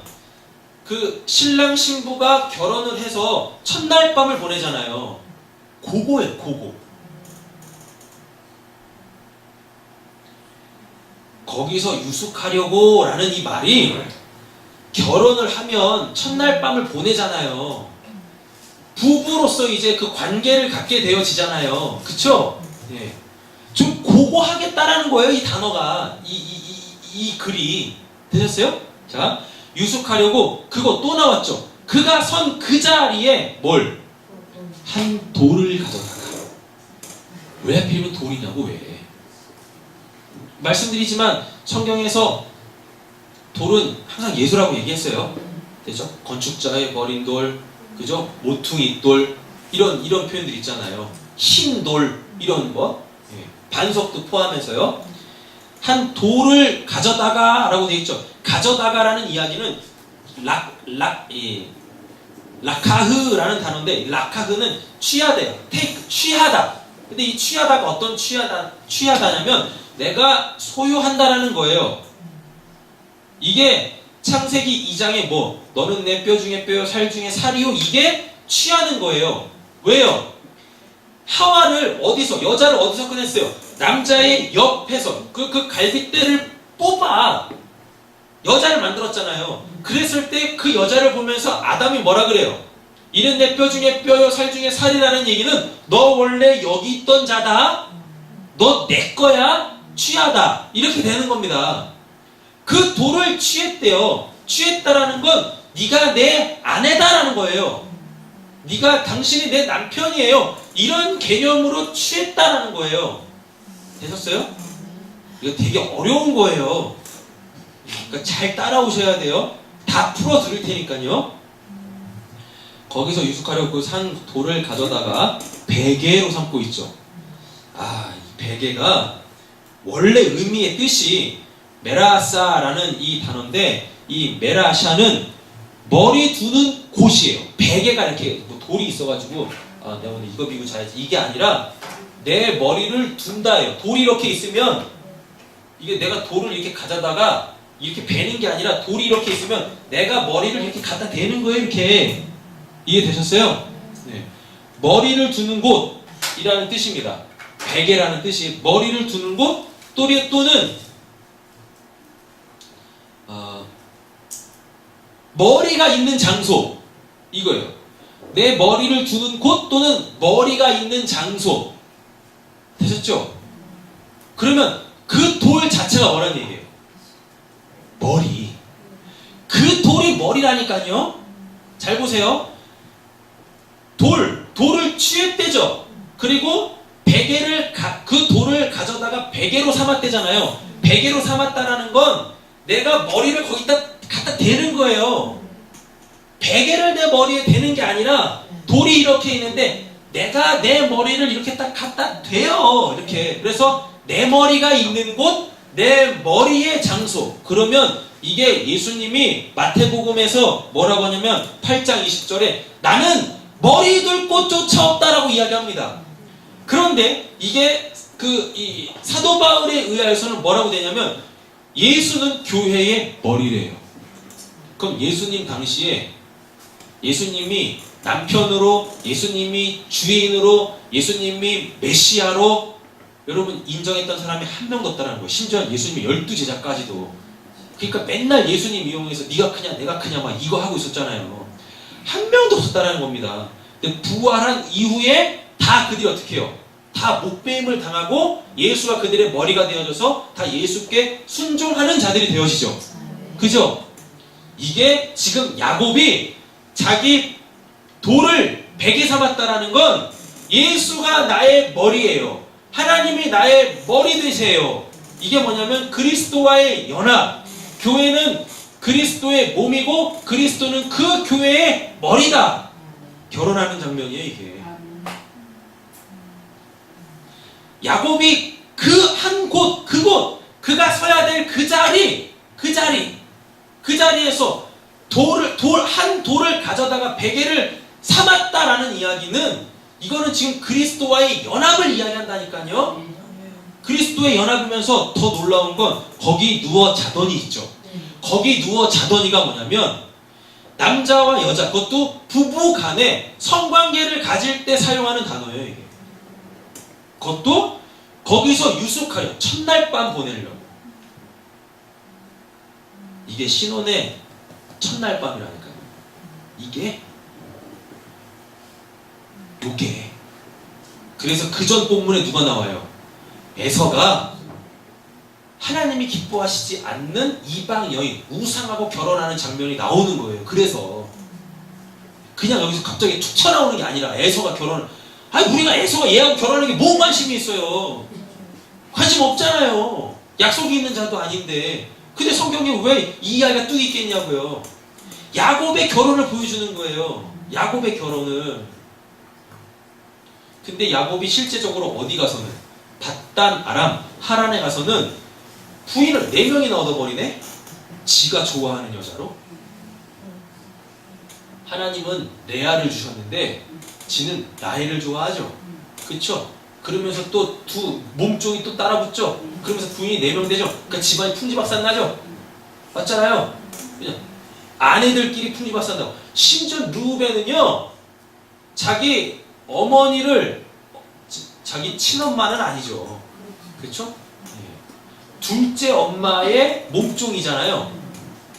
그 신랑 신부가 결혼을 해서 첫날 밤을 보내잖아요. 그거예요. 그거. 거기서 유숙하려고 라는 이 말이, 결혼을 하면 첫날 밤을 보내잖아요. 부부로서 이제 그 관계를 갖게 되어지잖아요. 그쵸? 예. 좀 그거 하겠다라는 거예요. 이 단어가. 이 글이 되셨어요? 자, 유숙하려고 그거 또 나왔죠. 그가 선 그 자리에 뭘? 한 돌을 가져다가. 왜 하필이면 돌이냐고 왜? 말씀드리지만 성경에서 돌은 항상 예수라고 얘기했어요. 되죠? 건축자의 버린 돌, 그죠? 모퉁이 돌 이런 표현들 있잖아요. 흰 돌 이런 거, 반석도 포함해서요. 한 돌을 가져다가라고 되어 있죠. 가져다가라는 이야기는 라카흐라는 단어인데 라카흐는 취하대요. 취하다. 근데 이 취하다가 어떤 취하다냐면 내가 소유한다라는 거예요. 이게 창세기 2장에 뭐 너는 내 뼈 중에 뼈요 살 중에 살이요 이게 취하는 거예요. 왜요? 하와를 어디서 여자를 어디서 꺼냈어요? 남자의 옆에서 그 갈빗대를 뽑아 여자를 만들었잖아요. 그랬을 때 그 여자를 보면서 아담이 뭐라 그래요? 이는 내 뼈 중에 뼈요 살 중에 살이라는 얘기는 너 원래 여기 있던 자다. 너 내 거야. 취하다. 이렇게 되는 겁니다. 그 돌을 취했대요. 취했다라는 건 네가 내 아내다라는 거예요. 네가 당신이 내 남편이에요. 이런 개념으로 취했다라는 거예요. 되셨어요? 이거 되게 어려운 거예요. 그러니까 잘 따라오셔야 돼요. 다 풀어 드릴 테니까요. 거기서 유숙하려고 그 산 돌을 가져다가 베개로 삼고 있죠. 이 베개가 원래 의미의 뜻이 메라사라는 이 단어인데 이 메라샤는 머리 두는 곳이에요. 베개가 이렇게 뭐 돌이 있어가지고 내가 오늘 이거 비고 자야지 이게 아니라 내 머리를 둔다예요. 돌이 이렇게 있으면 이게 내가 돌을 이렇게 가져다가 이렇게 베는 게 아니라 돌이 이렇게 있으면 내가 머리를 이렇게 갖다 대는 거예요. 이렇게 이해되셨어요? 네. 머리를 두는 곳이라는 뜻입니다. 베개라는 뜻이 머리를 두는 곳 또는 머리가 있는 장소 이거예요. 내 머리를 두는 곳 또는 머리가 있는 장소 되셨죠? 그러면 그 돌 자체가 뭐라는 얘기예요? 머리. 그 돌이 머리라니까요. 잘 보세요. 돌을 취했대죠. 그리고 그 돌을 가져다가 베개로 삼았대잖아요. 베개로 삼았다라는 건 내가 머리를 거기다 갖다 대는 거예요. 베개를 내 머리에 대는 게 아니라 돌이 이렇게 있는데 내가 내 머리를 이렇게 딱 갖다 대요. 이렇게. 그래서 내 머리가 있는 곳, 내 머리의 장소. 그러면 이게 예수님이 마태복음에서 뭐라고 하냐면 8장 20절에 나는 머리 둘 곳조차 없다라고 이야기합니다. 그런데 이게 이 사도 바울에 의하여서는 뭐라고 되냐면 예수는 교회의 머리래요. 그럼 예수님 당시에 예수님이 남편으로, 예수님이 주인으로, 예수님이 메시아로 여러분 인정했던 사람이 한 명도 없다는 거예요. 심지어 예수님의 12제자까지도. 그러니까 맨날 예수님 이용해서 네가 크냐 내가 크냐 막 이거 하고 있었잖아요. 한 명도 없었다는 겁니다. 근데 부활한 이후에 다 그들이 어떻게 해요? 다 목배임을 당하고 예수가 그들의 머리가 되어져서 다 예수께 순종하는 자들이 되어지죠. 그죠? 이게 지금 야곱이 자기 돌을 베개 삼았다라는 건 예수가 나의 머리예요. 하나님이 나의 머리 되세요. 이게 뭐냐면 그리스도와의 연합. 교회는 그리스도의 몸이고 그리스도는 그 교회의 머리다. 결혼하는 장면이에요 이게. 야곱이 그 한 곳, 그가 서야 될 그 자리에서 한 돌을 가져다가 베개를 삼았다라는 이야기는 이거는 지금 그리스도와의 연합을 이야기한다니까요. 그리스도의 연합이면서 더 놀라운 건 거기 누워 자더니 있죠. 거기 누워 자더니가 뭐냐면 남자와 여자, 그것도 부부 간에 성관계를 가질 때 사용하는 단어예요 이게. 그것도 거기서 유숙하려 첫날 밤 보내려고. 이게 신혼의 첫날 밤이라니까요. 요게. 그래서 그 전 본문에 누가 나와요? 에서가 하나님이 기뻐하시지 않는 이방 여인, 우상하고 결혼하는 장면이 나오는 거예요. 그래서 그냥 여기서 갑자기 툭 튀어나오는 게 아니라 에서가 결혼을, 아니 우리가 에서가 얘하고 결혼하는 게 뭔 관심이 있어요. 관심 없잖아요. 약속이 있는 자도 아닌데. 근데 성경에 왜 이 이야기가 뚝 있겠냐고요. 야곱의 결혼을 보여주는 거예요. 야곱의 결혼을. 근데 야곱이 실제적으로 어디 가서는, 밧단 아람 하란에 가서는 부인을 4명이나 얻어버리네. 지가 좋아하는 여자로. 하나님은 레아를 주셨는데 지는 라헬을 좋아하죠. 그쵸? 그러면서 또 두 몸종이 또 따라붙죠. 그러면서 부인이 4명 되죠. 그러니까 집안이 풍지박산 나죠. 맞잖아요. 그냥 아내들끼리 풍지박산다고. 심지어 루벤은요, 자기 어머니를, 자기 친엄마는 아니죠. 그렇죠? 둘째 엄마의 몸종이잖아요.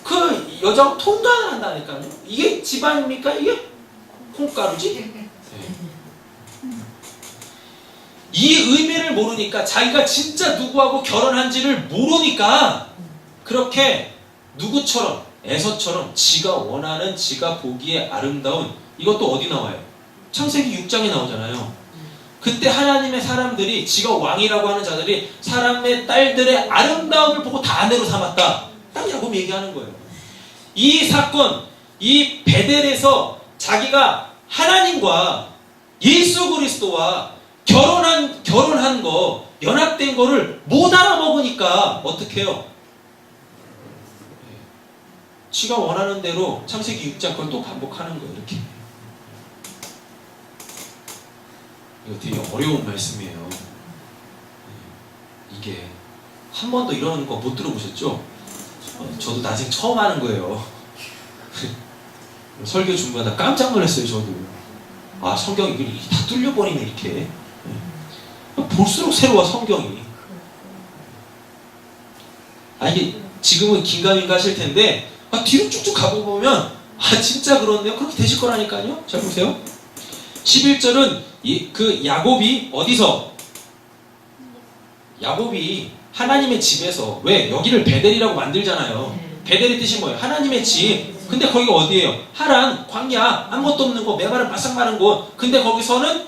그 여자하고 통관을 한다니까요. 이게 집안입니까? 이게 콩가루지? 이 의미를 모르니까, 자기가 진짜 누구하고 결혼한지를 모르니까 그렇게 누구처럼, 에서처럼 지가 원하는, 지가 보기에 아름다운, 이것도 어디 나와요? 창세기 6장에 나오잖아요. 그때 하나님의 사람들이, 지가 왕이라고 하는 자들이 사람의 딸들의 아름다움을 보고 다 아내로 삼았다. 딱 야곱 얘기하는 거예요. 이 사건, 이 베델에서 자기가 하나님과 예수 그리스도와 결혼한 거, 연합된 거를 못 알아먹으니까 어떻게 해요? 지가 원하는 대로 창세기 6장 그걸 또 반복하는 거예요. 이렇게. 이거 되게 어려운 말씀이에요. 이게 한 번도 이런 거 못 들어보셨죠? 저도 나중에 처음 하는 거예요. 설교 중간에 깜짝 놀랐어요. 저도. 아, 성경이 다 뚫려버리네 이렇게. 볼수록 새로워 성경이. 아, 이게 지금은 긴가민가 하실 텐데, 뒤로 쭉쭉 가고 보면 진짜 그렇네요. 그렇게 되실 거라니까요. 잘 보세요. 11절은 그 야곱이 어디서, 야곱이 하나님의 집에서, 왜 여기를 베델이라고 만들잖아요. 베델의 뜻이 뭐예요? 하나님의 집. 근데 거기가 어디예요? 하란, 광야, 아무것도 없는 곳, 메마른 바싹 마른 곳. 근데 거기서는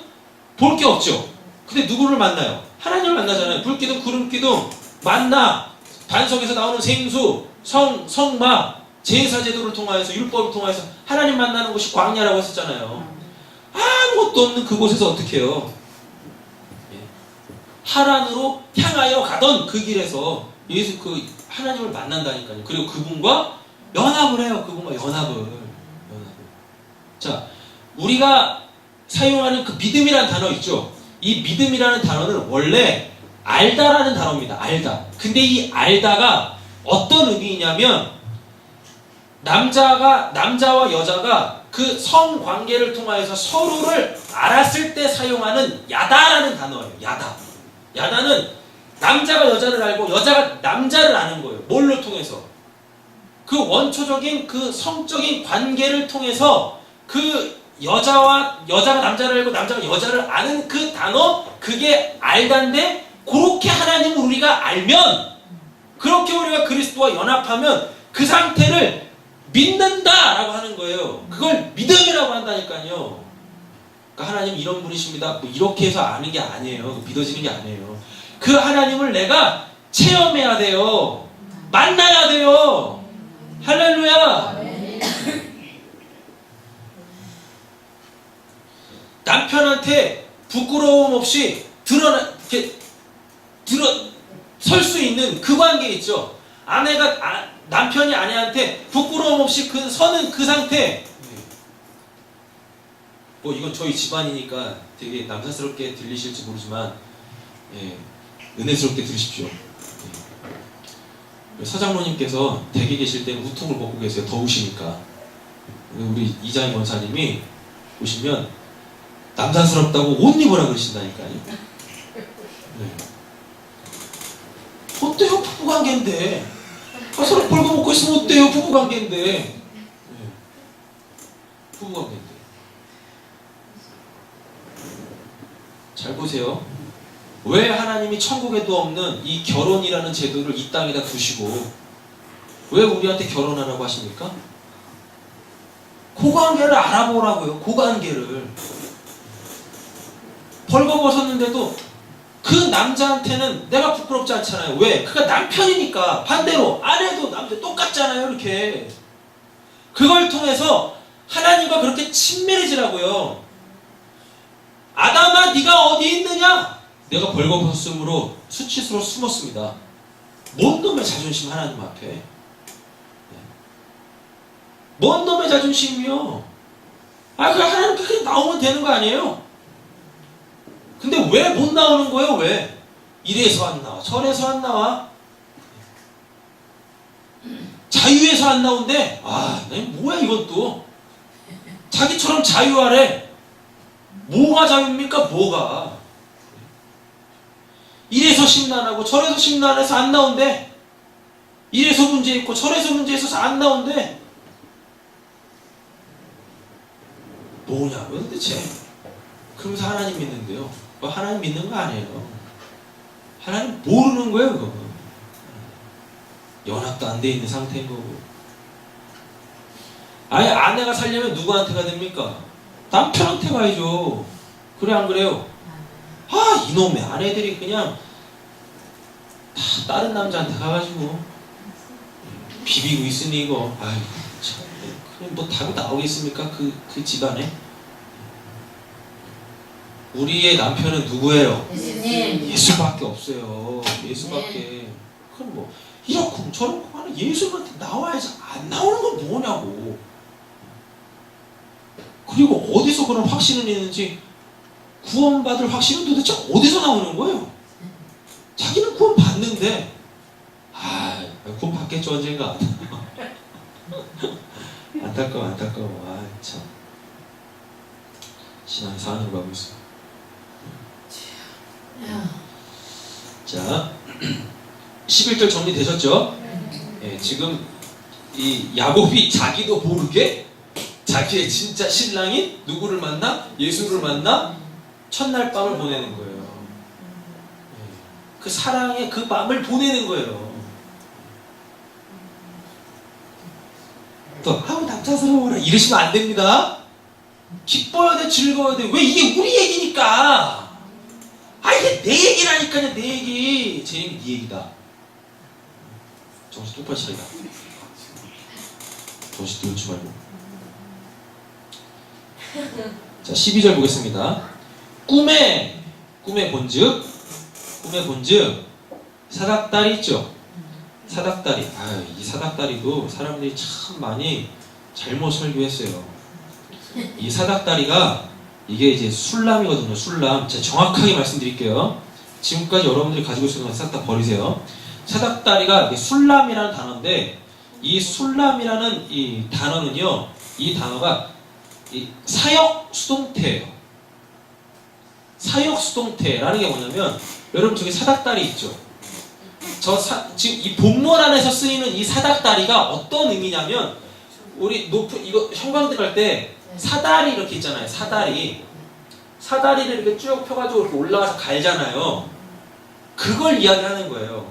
볼 게 없죠. 근데 누구를 만나요? 하나님을 만나잖아요. 불기둥, 구름기둥, 만나, 반석에서 나오는 생수, 성마, 제사 제도를 통하여서, 율법을 통하여서 하나님 만나는 곳이 광야라고 했었잖아요. 아무것도 없는 그곳에서 어떻게 해요? 하란으로 향하여 가던 그 길에서 예수 그 하나님을 만난다니까요. 그리고 그분과 연합을 해요. 그분과 연합을. 자, 우리가 사용하는 그 믿음이라는 단어 있죠. 이 믿음이라는 단어는 원래 알다라는 단어입니다. 알다. 근데 이 알다가 어떤 의미냐면, 남자와 여자가 그 성관계를 통하여서 서로를 알았을 때 사용하는 야다라는 단어예요. 야다. 야다는 남자가 여자를 알고 여자가 남자를 아는 거예요. 뭘로 통해서? 그 원초적인 그 성적인 관계를 통해서 그 여자가 남자를 알고 남자가 여자를 아는 그 단어, 그게 알다인데, 그렇게 하나님을 우리가 알면, 그렇게 우리가 그리스도와 연합하면 그 상태를 믿는다라고 하는 거예요. 그걸 믿음이라고 한다니까요. 그러니까 하나님 이런 분이십니다. 뭐 이렇게 해서 아는 게 아니에요. 믿어지는 게 아니에요. 그 하나님을 내가 체험해야 돼요. 만나야 돼요. 할렐루야. 남편한테 부끄러움 없이 설 수 있는 그 관계 있죠. 남편이 아내한테 부끄러움 없이 서는 그 상태. 뭐 이건 저희 집안이니까 되게 남사스럽게 들리실지 모르지만, 은혜스럽게 들으십시오. 사장로님께서 댁에 계실 때는 우통을 벗고 계세요. 더우시니까. 우리 이장희 권사님이 보시면 남사스럽다고 옷 입으라 그러신다니까요. 어때요? 부부관계인데. 서로 벌거벗고 있으면 어때요? 부부관계인데. 부부관계인데. 잘 보세요. 왜 하나님이 천국에도 없는 이 결혼이라는 제도를 이 땅에다 두시고 왜 우리한테 결혼하라고 하십니까? 고관계를 알아보라고요. 고관계를. 벌거벗었는데도 그 남자한테는 내가 부끄럽지 않잖아요. 왜? 그가 남편이니까. 반대로 아내도 남자 똑같잖아요. 이렇게. 그걸 통해서 하나님과 그렇게 친밀해지라고요. 아담아 네가 어디 있느냐? 내가 벌거벗음으로 수치스러워 숨었습니다. 뭔 놈의 자존심 하나님 앞에. 뭔 놈의 자존심이요? 아, 그냥 하나님 그렇게 나오면 되는 거 아니에요? 근데 왜 못 나오는 거예요? 왜? 이래서 안 나와, 저래서 안 나와. 자유에서 안 나온대. 아, 뭐야 이건 또. 자기처럼 자유하래. 뭐가 자유입니까? 뭐가. 이래서 심란하고 저래서 심란해서 안 나온대. 이래서 문제 있고 저래서 문제 있어서 안 나온대. 뭐냐고요 도대체. 그러면서 하나님 믿는데요. 하나님 믿는 거 아니에요. 하나님 모르는 거예요. 그거. 연합도 안 돼 있는 상태인 거고. 아예 아내가 살려면 누구한테가 됩니까? 남편한테 가야죠. 그래 안 그래요? 아, 이놈의 아내들이 그냥 다 다른 남자한테 가가지고 비비고 있으니 이거. 아이고 참. 그럼 뭐 답이 나오겠습니까? 그 집안에? 우리의 남편은 누구예요? 예수님. 예수밖에 없어요. 예수밖에. 그럼 뭐 이렇고 저렇고 하는 예수한테 나와야지. 안 나오는 건 뭐냐고. 그리고 어디서 그런 확신을 있는지, 구원받을 확신은 도대체 어디서 나오는 거예요? 자기는 구원 받는데, 구원 받겠죠 언젠가. 안타까워. 아 참. 신앙 사안으로 가고 있어. 자, 11절 정리되셨죠? 예, 지금 이 야곱이 자기도 모르게 자기의 진짜 신랑인 누구를 만나? 예수를 만나 첫날 밤을 보내는 거예요. 그 사랑의 그 밤을 보내는 거예요. 또 아우 남자스러워라 이러시면 안 됩니다. 기뻐야 돼, 즐거워야 돼. 왜? 이게 우리 얘기니까. 아, 이게 내 얘기라니까요. 내 얘기. 제임이 네 얘기다. 정신 똑바로 차리라. 정신 놓지 말고. 자, 12절 보겠습니다. 꿈의 본즉 사닥다리 있죠? 사닥다리. 이 사닥다리도 사람들이 참 많이 잘못 설교했어요. 이 사닥다리가 이게 이제 술람이거든요. 술람. 제가 정확하게 말씀드릴게요. 지금까지 여러분들이 가지고 있는 건 싹 다 버리세요. 사닥다리가 술람이라는 단어인데, 이 술람이라는 이 단어는요, 이 단어가 이 사역수동태예요. 사역수동태라는 게 뭐냐면, 여러분 저기 사닥다리 있죠? 지금 이 본문 안에서 쓰이는 이 사닥다리가 어떤 의미냐면, 우리 이거 형광등 할 때 사다리 이렇게 있잖아요. 사다리를 이렇게 쭉 펴가지고 이렇게 올라가서 갈잖아요. 그걸 이야기하는 거예요.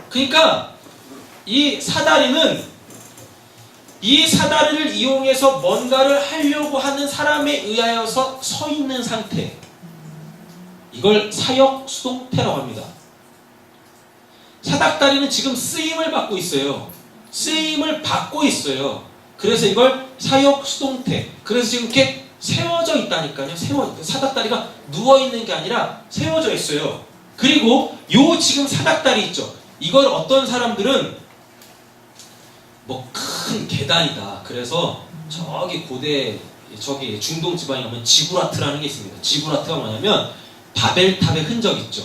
그러니까 이 사다리는 이 사다리를 이용해서 뭔가를 하려고 하는 사람에 의하여서 서 있는 상태. 이걸 사역수동태라고 합니다. 사닥다리는 지금 쓰임을 받고 있어요. 그래서 이걸 사역수동태. 그래서 지금 이렇게 세워져 있다니까요. 사닥다리가 누워있는 게 아니라 세워져 있어요. 그리고 요 지금 사닥다리 있죠. 이걸 어떤 사람들은 뭐 큰 계단이다. 그래서 저기 저기 중동 지방에 가면 지구라트라는 게 있습니다. 지구라트가 뭐냐면 바벨탑의 흔적 있죠.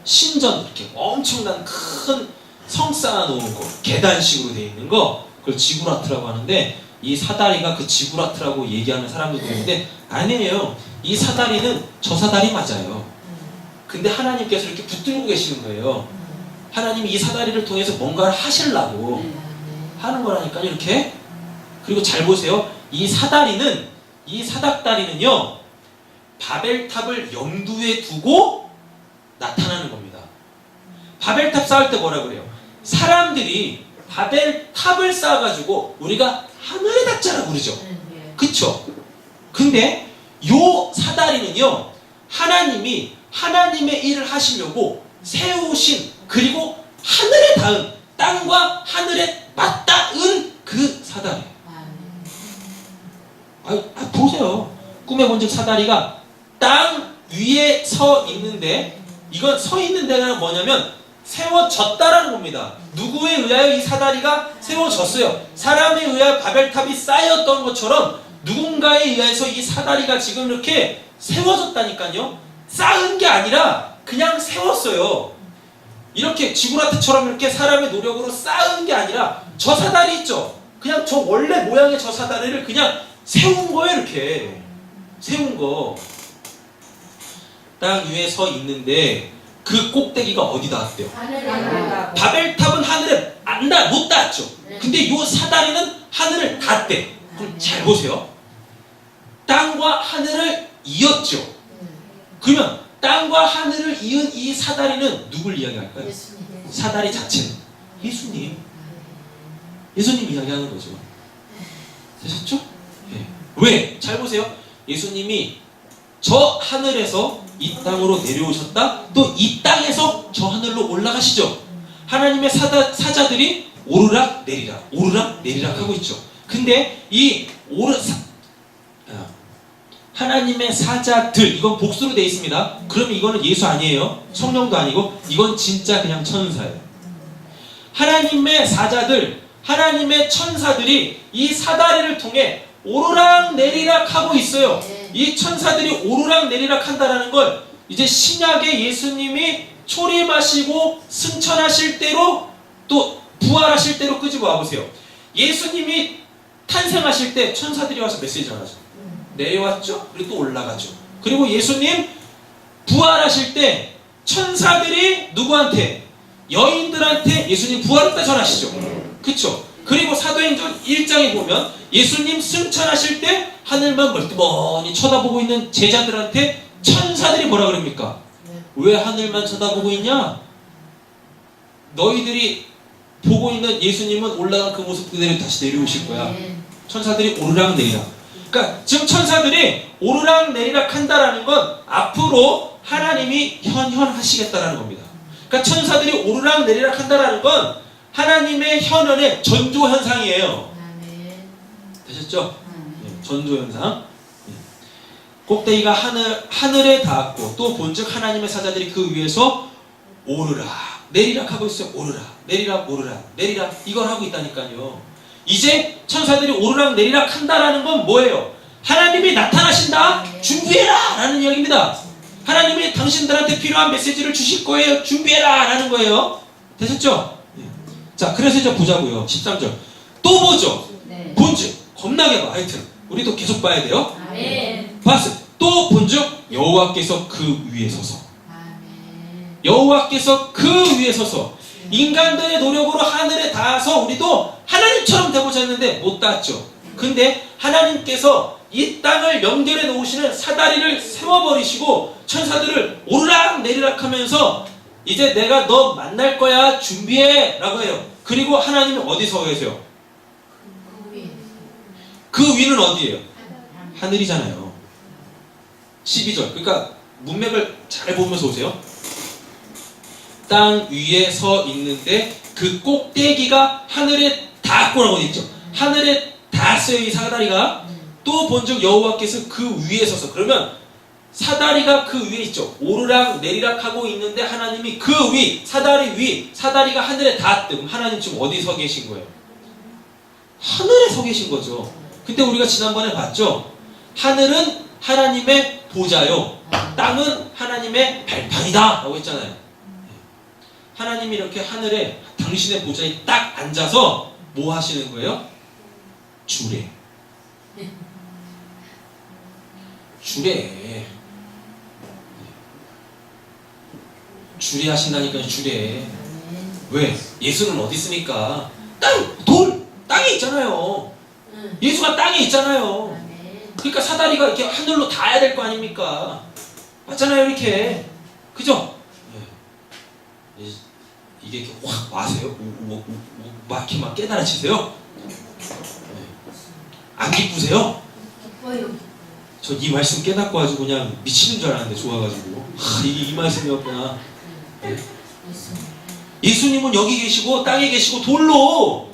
신전 이렇게 엄청난 큰 성 쌓아놓은 거, 계단식으로 되어 있는 거, 그걸 지구라트라고 하는데, 이 사다리가 그 지구라트라고 얘기하는 사람들도 있는데 아니에요. 이 사다리는 저 사다리 맞아요. 근데 하나님께서 이렇게 붙들고 계시는 거예요. 하나님이 이 사다리를 통해서 뭔가를 하시려고 하는 거라니까요. 이렇게. 그리고 잘 보세요. 이 사닥다리는요, 바벨탑을 염두에 두고 나타나는 겁니다. 바벨탑 쌓을 때 뭐라 그래요? 사람들이 바벨탑을 쌓아가지고 우리가 하늘에 닿자라고 그러죠. 그쵸? 근데 요 사다리는요, 하나님이 하나님의 일을 하시려고 세우신, 그리고 하늘에 닿은, 땅과 하늘에 맞닿은 그 사다리. 보세요. 꿈에 본 적 사다리가 땅 위에 서 있는데, 이건 서 있는 데가 뭐냐면 세워졌다라는 겁니다. 누구에 의하여 이 사다리가 세워졌어요? 사람에 의하여 바벨탑이 쌓였던 것처럼 누군가에 의해서 이 사다리가 지금 이렇게 세워졌다니까요. 쌓은 게 아니라 그냥 세웠어요. 이렇게 지구라트처럼 이렇게 사람의 노력으로 쌓은 게 아니라 저 사다리 있죠? 그냥 저 원래 모양의 저 사다리를 그냥 세운 거예요. 이렇게 세운 거. 땅 위에 서 있는데 그 꼭대기가 어디 닿았대요? 바벨탑은 하늘에 못 닿았죠. 근데 이 사다리는 하늘을 닿대. 그럼 잘 보세요. 땅과 하늘을 이었죠. 그러면 땅과 하늘을 이은 이 사다리는 누굴 이야기할까요? 사다리 자체는 예수님. 예수님 이야기하는 거죠. 되셨죠? 네. 왜? 잘 보세요. 예수님이 저 하늘에서 이 땅으로 내려오셨다. 또 이 땅에서 저 하늘로 올라가시죠. 하나님의 사자들이 오르락 내리락 오르락 내리락 하고 있죠. 근데 이 하나님의 사자들, 이건 복수로 되어 있습니다. 그러면 이거는 예수 아니에요. 성령도 아니고 이건 진짜 그냥 천사예요. 하나님의 사자들, 하나님의 천사들이 이 사다리를 통해 오르락 내리락 하고 있어요. 이 천사들이 오르락 내리락 한다라는 걸 이제 신약의 예수님이 초림하시고 승천하실 때로 또 부활하실 때로 끄집어 와보세요. 예수님이 탄생하실 때 천사들이 와서 메시지 전하죠. 내려왔죠? 그리고 또 올라가죠. 그리고 예수님 부활하실 때 천사들이 누구한테? 여인들한테 예수님 부활했다 전하시죠. 그쵸? 그리고 사도행전 1장에 보면 예수님 승천하실 때 하늘만 멀뚱히 쳐다보고 있는 제자들한테 천사들이 뭐라 그럽니까? 왜 하늘만 쳐다보고 있냐? 너희들이 보고 있는 예수님은 올라간 그 모습 그대로 다시 내려오실 거야. 천사들이 오르락 내리락. 그러니까 지금 천사들이 오르락 내리락 한다라는 건 앞으로 하나님이 현현하시겠다라는 겁니다. 그러니까 천사들이 오르락 내리락 한다라는 건 하나님의 현현의 전조 현상이에요. 되셨죠? 전조 현상. 꼭대기가 하늘에 닿았고 또 본즉 하나님의 사자들이 그 위에서 오르락 내리락 하고 있어요. 오르락 내리락 오르락 내리락 이걸 하고 있다니까요. 이제 천사들이 오르락 내리락 한다라는 건 뭐예요? 하나님이 나타나신다. 준비해라 라는 이야기입니다. 하나님이 당신들한테 필요한 메시지를 주실 거예요. 준비해라 라는 거예요. 되셨죠? 자, 그래서 이제 보자고요. 13절 또 보죠. 본즉 겁나게 봐. 하여튼 우리도 계속 봐야 돼요. 봤어. 또 본즉 여호와께서 그 위에 서서 여호와께서 그 위에 서서 인간들의 노력으로 하늘에 닿아서 우리도 하나님처럼 되고자 했는데 못 닿았죠. 근데 하나님께서 이 땅을 연결해 놓으시는 사다리를 세워버리시고 천사들을 오르락 내리락 하면서 이제 내가 너 만날 거야 준비해 라고 해요. 그리고 하나님이 어디 서 계세요? 그 위는 어디예요? 하늘이잖아요. 12절. 그러니까 문맥을 잘 보면서 오세요. 땅 위에 서 있는데 그 꼭대기가 하늘에 닿았고라고 있죠. 하늘에 닿았어요. 이 사다리가. 또 본즉 여호와께서 그 위에 서서. 그러면 사다리가 그 위에 있죠. 오르락 내리락 하고 있는데 하나님이 그 위, 사다리 위, 사다리가 하늘에 닿았대. 그럼 하나님 지금 어디 서 계신 거예요? 하늘에 서 계신 거죠. 근데 우리가 지난번에 봤죠. 하늘은 하나님의 보좌요. 땅은 하나님의 발판이다 라고 했잖아요. 하나님이 이렇게 하늘에 당신의 보좌에 딱 앉아서 뭐 하시는 거예요? 주례. 주례. 주례 하신다니까요. 주례. 왜? 예수는 어디 있습니까? 땅에 있잖아요. 예수가 땅에 있잖아요. 그러니까 사다리가 이렇게 하늘로 닿아야 될 거 아닙니까? 맞잖아요. 이렇게. 그죠? 네. 이게 이렇게 확 와세요? 막 이렇게 막 깨달아지세요? 안 기쁘세요? 기뻐요. 저 이 말씀 깨닫고 아주 그냥 미치는 줄 알았는데 좋아가지고 이게 이 말씀이었구나. 예수님은 여기 계시고 땅에 계시고 돌로,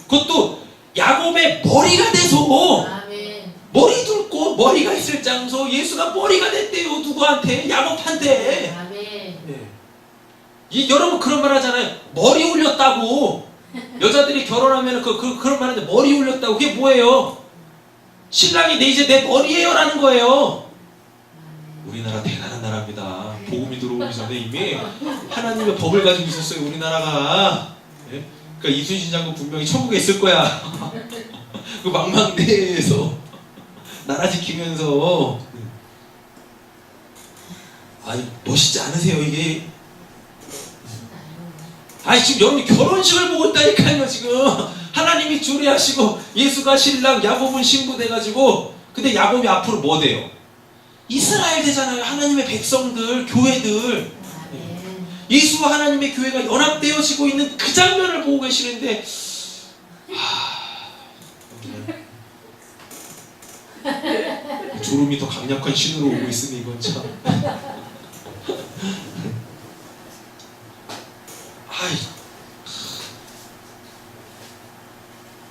그것도 야곱의 머리가 돼서, 아멘. 머리 둘고 머리가 있을 장소, 예수가 머리가 됐대요. 누구한테? 야곱한테. 아멘. 여러분 그런 말 하잖아요. 머리 올렸다고. 여자들이 결혼하면 그런 말 하는데 머리 올렸다고. 그게 뭐예요? 신랑이 이제 내 머리예요 라는 거예요. 우리나라 대단한 나라입니다. 복음이 들어오기 전에 이미 하나님의 법을 가지고 있었어요, 우리나라가. 예? 그러니까 이순신 장군 분명히 천국에 있을 거야. 그 망망대해에서 나라 지키면서. 아니 멋있지 않으세요 이게? 아니 지금 여러분이 결혼식을 보고 있다니까요. 지금 하나님이 주례하시고 예수가 신랑, 야곱은 신부 돼가지고, 근데 야곱이 앞으로 뭐 돼요? 이스라엘 되잖아요. 하나님의 백성들, 교회들. 아멘. 예수와 하나님의 교회가 연합되어지고 있는 그 장면을 보고 계시는데, 졸음이 더 강력한 신호로 오고 있으니 이건 참.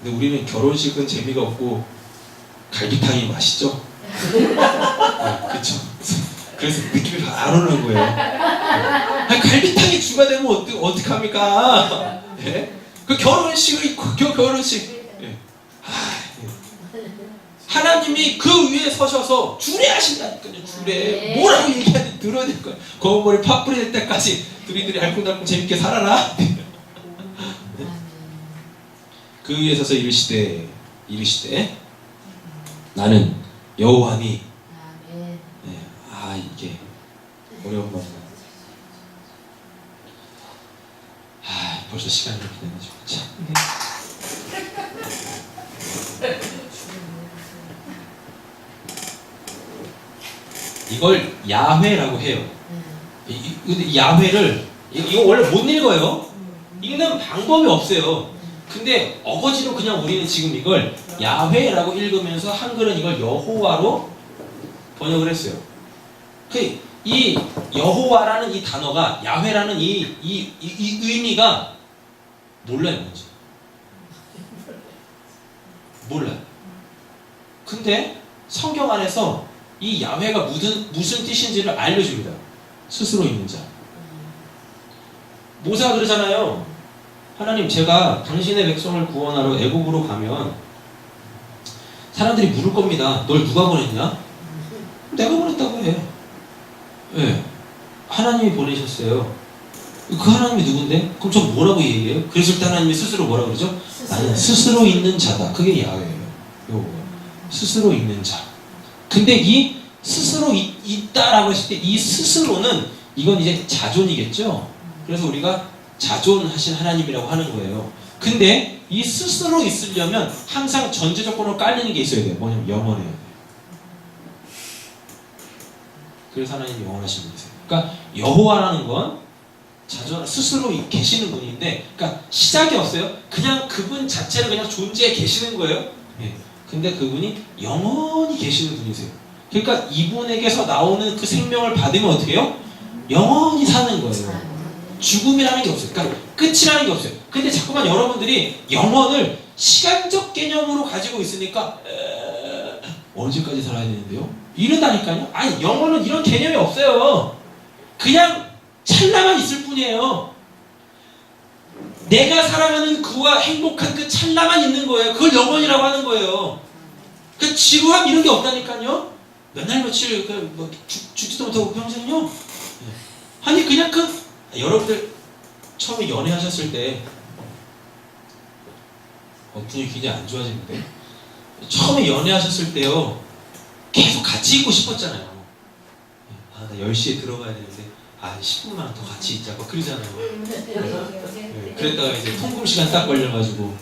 근데 우리는 결혼식은 재미가 없고 갈비탕이 맛있죠? 그렇죠. 그래서 느낌이 안 오는 거예요. 아니, 갈비탕이 주가 되면 어떡합니까? 예? 그 결혼식을 결혼식. 예. 하나님이 그 위에 서셔서 주례하신다니까요. 주례. 뭐라고 얘기하는지 들어야 될 거예요. 검은 머리 팥뿌리 될 때까지 둘이들이 알콩달콩 재밌게 살아라. 그 위에 서서 이르시되 나는 여호와니. 아멘. 네, 이게 어려운 말이다. 벌써 시간이 이렇게 되네요. 참. 이걸 야훼라고 해요. 근데 야훼를 이거 원래 못 읽어요. 읽는 방법이 없어요. 근데 어거지로 그냥 우리는 지금 이걸 야훼라고 읽으면서 한글은 이걸 여호와로 번역을 했어요. 이 여호와라는 이 단어가, 야훼라는 이 의미가 몰라요, 뭔지. 몰라요. 근데 성경 안에서 이 야훼가 무슨 뜻인지를 알려줍니다. 스스로 있는 자. 모세가 그러잖아요. 하나님, 제가 당신의 백성을 구원하러 애국으로 가면 사람들이 물을 겁니다. 널 누가 보냈냐? 내가 보냈다고 해. 네. 하나님이 보내셨어요. 그 하나님이 누군데? 그럼 저 뭐라고 얘기해요? 그랬을 때 하나님이 스스로 뭐라 그러죠? 나는 스스로 있는 자다. 그게 야훼예요. 스스로 있는 자. 근데 이 스스로 있다라고 했을 때 이 스스로는 이건 이제 자존이겠죠? 그래서 우리가 자존하신 하나님이라고 하는 거예요. 근데 이 스스로 있으려면 항상 전제 조건으로 깔리는 게 있어야 돼요. 뭐냐면 영원해야 돼요. 그래서 하나님이 영원하신 분이세요. 그러니까 여호와라는 건 자존, 스스로 계시는 분인데, 그러니까 시작이 없어요. 그냥 그분 자체는 그냥 존재해 계시는 거예요. 예. 근데 그분이 영원히 계시는 분이세요. 그러니까 이분에게서 나오는 그 생명을 받으면 어떻게 해요? 영원히 사는 거예요. 죽음이라는 게 없어요. 그러니까 끝이라는 게 없어요. 근데 자꾸만 여러분들이 영혼을 시간적 개념으로 가지고 있으니까 언제까지 살아야 되는데요? 이런다니까요. 아니, 영혼은 이런 개념이 없어요. 그냥 찰나만 있을 뿐이에요. 내가 살아가는 그와 행복한 그 찰나만 있는 거예요. 그걸 영혼이라고 하는 거예요. 그 지루함 이런 게 없다니까요. 몇 날 며칠 죽지도 못하고 평생요. 아니 그냥 여러분들 처음에 연애하셨을 때 분위기 굉장히 안 좋아지는데, 처음에 연애하셨을 때요 계속 같이 있고 싶었잖아요. 나 10시에 들어가야 되는데 10분만 더 같이 있자고 그러잖아요. 그랬다가 이제 통금 시간 딱 걸려가지고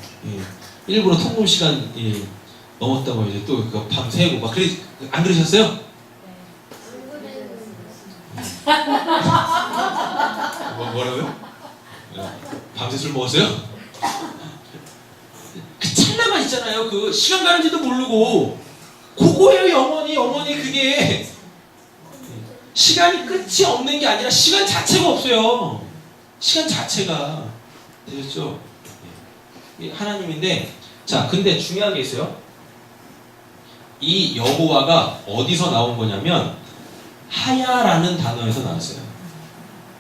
일부러 통금 시간 넘었다고 이제 또 밤 새고 막 안 그러셨어요? 뭐라고요? 밤새 술 먹었어요? 그 찰나만 있잖아요. 그 시간 가는지도 모르고 그거예요. 영원히 그게 시간이 끝이 없는 게 아니라 시간 자체가 없어요. 시간 자체가 되셨죠? 이게 하나님인데 자 근데 중요한 게 있어요. 이 여호와가 어디서 나온 거냐면 하야라는 단어에서 나왔어요.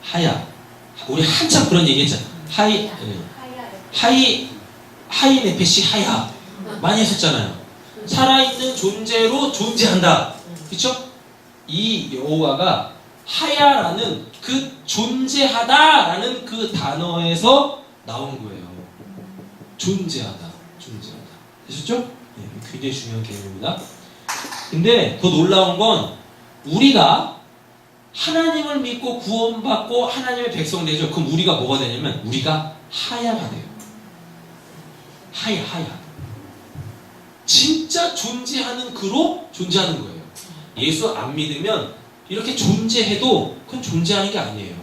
하야. 우리 한참 그런 얘기했잖아. 하이 네페시 하야 많이 했었잖아요. 살아있는 존재로 존재한다. 그렇죠? 이 여호와가 하야라는 그 존재하다라는 그 단어에서 나온 거예요. 존재하다. 되셨죠? 네, 굉장히 중요한 개념입니다. 근데 더 놀라운 건 우리가 하나님을 믿고 구원받고 하나님의 백성 되죠. 그럼 우리가 뭐가 되냐면 우리가 하야가 돼요. 하야. 진짜 존재하는 그로 존재하는 거예요. 예수 안 믿으면 이렇게 존재해도 그건 존재하는 게 아니에요.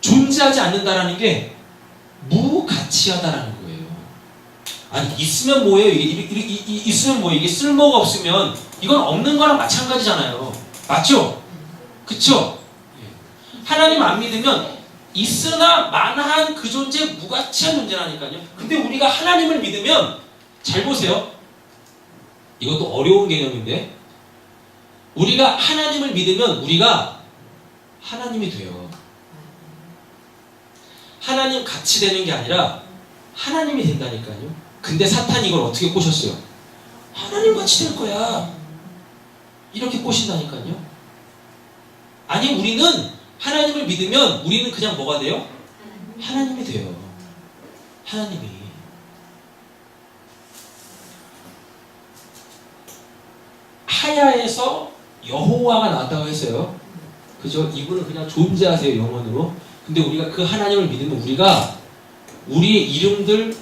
존재하지 않는다라는 게 무가치하다라는 거예요. 아니 있으면 뭐예요? 있으면 뭐예요? 이게 쓸모가 없으면 이건 없는 거랑 마찬가지잖아요. 맞죠? 그쵸? 하나님 안 믿으면 있으나 마나한 그 존재 무가치한 존재라니까요. 근데 우리가 하나님을 믿으면 잘 보세요. 이것도 어려운 개념인데 우리가 하나님을 믿으면 우리가 하나님이 돼요. 하나님 같이 되는 게 아니라 하나님이 된다니까요. 근데 사탄이 이걸 어떻게 꼬셨어요? 하나님 같이 될 거야. 이렇게 꼬신다니까요. 아니 우리는 하나님을 믿으면 우리는 그냥 뭐가 돼요? 하나님이 돼요. 하나님이. 하야에서 여호와가 나왔다고 했어요. 그죠? 이분은 그냥 존재하세요. 영원으로. 근데 우리가 그 하나님을 믿으면 우리가 우리의 이름은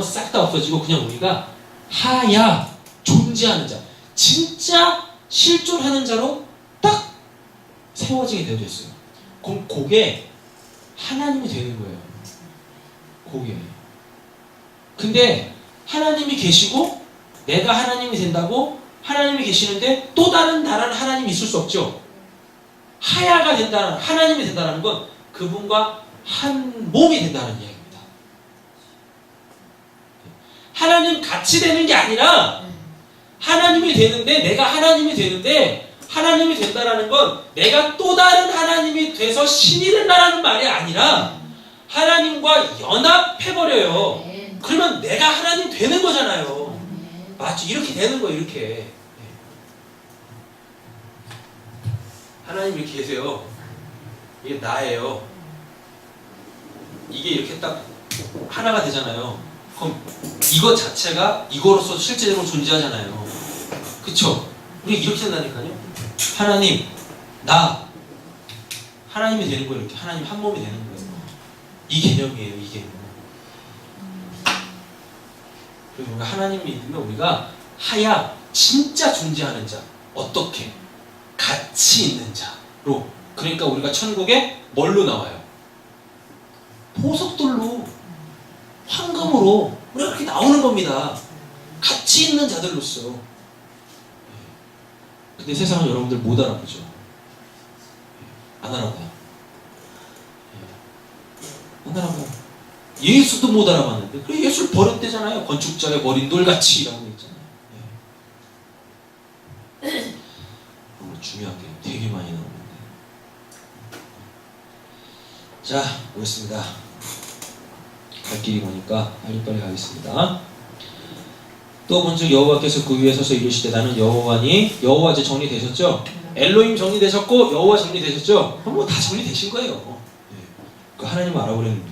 싹 다 없어지고 그냥 우리가 하야 존재하는 자 진짜 실존하는 자로 딱 세워지게 되어졌어요. 그럼 그게 하나님이 되는 거예요. 그게. 근데 하나님이 계시고 내가 하나님이 된다고 하나님이 계시는데 또 다른 하나님이 있을 수 없죠. 하야가 된다는 하나님이 된다는 건 그분과 한 몸이 된다는 이야기입니다. 하나님 같이 되는 게 아니라 하나님이 되는데 내가 하나님이 되는데 하나님이 된다라는 건 내가 또 다른 하나님이 돼서 신이 된다라는 말이 아니라 하나님과 연합해버려요. 그러면 내가 하나님 되는 거잖아요. 맞죠? 이렇게 되는 거예요. 이렇게. 하나님 이렇게 계세요. 이게 나예요. 이게 이렇게 딱 하나가 되잖아요. 그럼 이것 자체가 이거로서 실제로 존재하잖아요. 그쵸? 우리 이렇게 된다니까요. 하나님, 나 하나님이 되는 거예요. 이렇게 하나님 한 몸이 되는 거예요. 이 개념이에요. 이 개념. 그리고 우리가 하나님을 믿으면 우리가 하야 진짜 존재하는 자. 어떻게? 가치 있는 자로. 그러니까 우리가 천국에 뭘로 나와요? 보석돌로, 황금으로 우리가 그렇게 나오는 겁니다. 가치 있는 자들로서. 근데 세상은 여러분들 못 알아보죠. 안 알아봐요. 안 알아봐요. 예수도 못 알아봤는데 그래 예수를 버렸대잖아요. 건축자의 버린 돌같이라고 했잖아요. 중요한 게 되게 많이 나오는데. 자, 보겠습니다. 갈 길이 머니까 빨리빨리 가겠습니다. 또 본즉 여호와께서 그 위에 서서 이르시되 나는 여호와니. 여호와 이제 정리되셨죠? 엘로힘 정리되셨고 여호와 정리되셨죠? 그럼 뭐 다 정리되신 거예요. 그 하나님 알아보랬는데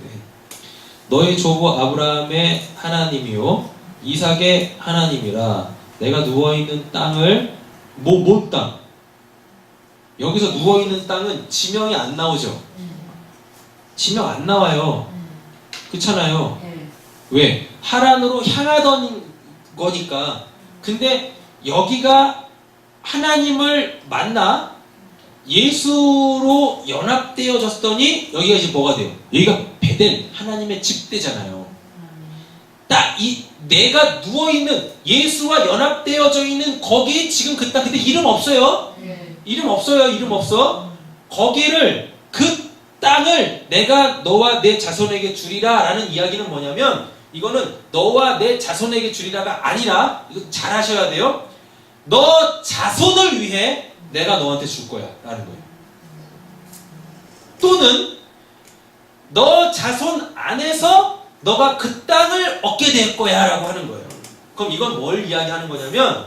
너의 조부 아브라함의 하나님이요 이삭의 하나님이라. 내가 누워있는 땅을 뭔 땅? 여기서 누워있는 땅은 지명이 안 나오죠? 지명 안 나와요. 그렇잖아요. 왜? 하란으로 향하던 거니까. 근데 여기가 하나님을 만나 예수로 연합되어졌더니 여기가 이제 뭐가 돼요? 여기가 베델 하나님의 집대잖아요. 딱 이 내가 누워있는 예수와 연합되어져 있는 거기에 지금 그 땅, 근데 이름 없어요. 네. 이름 없어요. 이름 없어. 거기를 그 땅을 내가 너와 내 자손에게 주리라 라는 이야기는 뭐냐면 이거는 너와 내 자손에게 주리라가 아니라 이거 잘 하셔야 돼요. 너 자손을 위해 내가 너한테 줄 거야 라는 거예요. 또는 너 자손 안에서 너가 그 땅을 얻게 될 거야 라고 하는 거예요. 그럼 이건 뭘 이야기하는 거냐면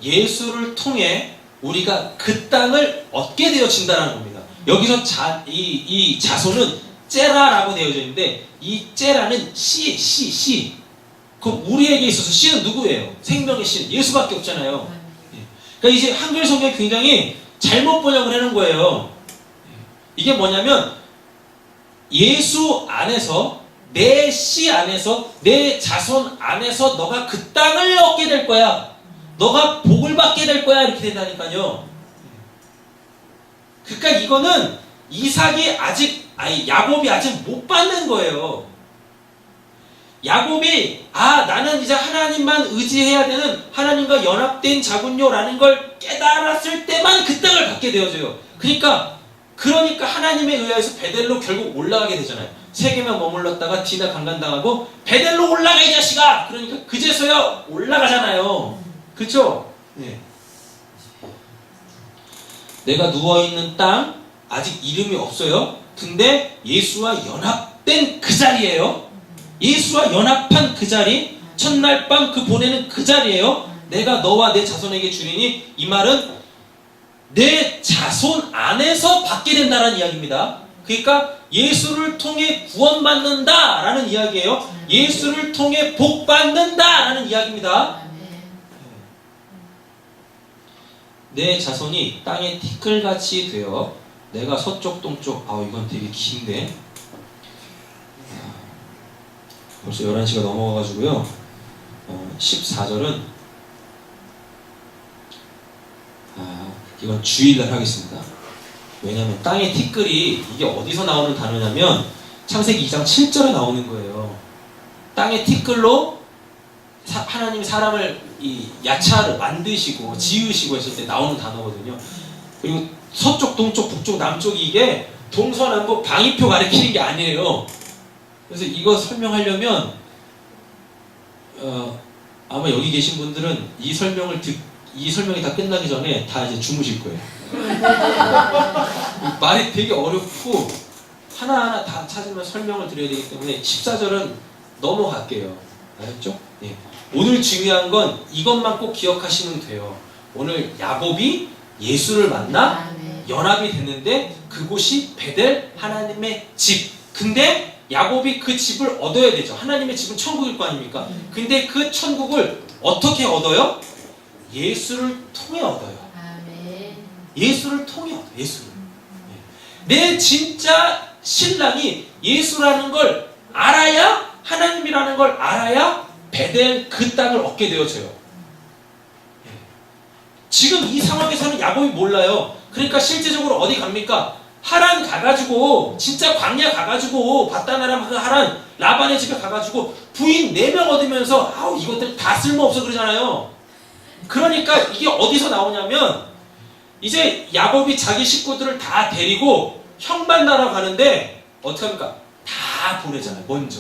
예수를 통해 우리가 그 땅을 얻게 되어진다는 겁니다. 여기서 이 자손은 째라라고 되어져 있는데 이 째라는 씨. 그 우리에게 있어서 씨는 누구예요? 생명의 씨 예수밖에 없잖아요. 그러니까 이제 한글 성경이 굉장히 잘못 번역을 해놓은 거예요. 이게 뭐냐면 예수 안에서 내 씨 안에서 내 자손 안에서 너가 그 땅을 얻게 될 거야. 너가 복을 받게 될 거야. 이렇게 된다니까요. 그러니까 이거는 야곱이 아직 못 받는 거예요. 야곱이 나는 이제 하나님만 의지해야 되는 하나님과 연합된 자군요라는 걸 깨달았을 때만 그 땅을 받게 되어져요. 그러니까 하나님에 의해서 베델로 결국 올라가게 되잖아요. 세계만 머물렀다가 디나 강간당하고 베델로 올라가 이 자식아! 그러니까 그제서야 올라가잖아요. 그렇죠? 네. 내가 누워있는 땅 아직 이름이 없어요. 근데 예수와 연합된 그 자리예요. 예수와 연합한 그 자리, 첫날 밤 그 보내는 그 자리예요. 내가 너와 내 자손에게 주리니 이 말은 내 자손 안에서 받게 된다는 이야기입니다. 그러니까 예수를 통해 구원받는다라는 이야기예요. 예수를 통해 복받는다라는 이야기입니다. 내 자손이 땅의 티끌같이 되어 내가 서쪽 동쪽 이건 되게 긴데 벌써 11시가 넘어가가지고요. 14절은 이건 주일날 하겠습니다. 왜냐하면 땅의 티끌이 이게 어디서 나오는 단어냐면 창세기 2장 7절에 나오는 거예요. 땅의 티끌로 하나님이 사람을 야차를 만드시고 지으시고 했을 때 나오는 단어거든요. 그리고 서쪽, 동쪽, 북쪽, 남쪽이 이게 동서남북 방위표 가리키는 게 아니에요. 그래서 이거 설명하려면 아마 여기 계신 분들은 이 설명이 다 끝나기 전에 다 이제 주무실 거예요. 말이 되게 어렵고 하나하나 다 찾으면 설명을 드려야 되기 때문에 14절은 넘어갈게요. 알았죠? 예. 오늘 중요한 건 이것만 꼭 기억하시면 돼요. 오늘 야곱이 예수를 만나 연합이 됐는데 그곳이 베델 하나님의 집. 근데 야곱이 그 집을 얻어야 되죠. 하나님의 집은 천국일 거 아닙니까? 근데 그 천국을 어떻게 얻어요? 예수를 통해 얻어요. 예수를 통해 얻어요. 예수를. 내 진짜 신랑이 예수라는 걸 알아야, 하나님이라는 걸 알아야 베델 그 땅을 얻게 되어져요. 지금 이 상황에서는 야곱이 몰라요. 그러니까 실제적으로 어디 갑니까? 하란 가가지고, 진짜 광야 가가지고, 바다나람 그 하란 라반의 집에 가가지고 부인 4명 얻으면서 이것들 다 쓸모없어 그러잖아요. 그러니까 이게 어디서 나오냐면 이제 야곱이 자기 식구들을 다 데리고 형 만나러 가는데 어떻게 합니까? 다 보내잖아요. 먼저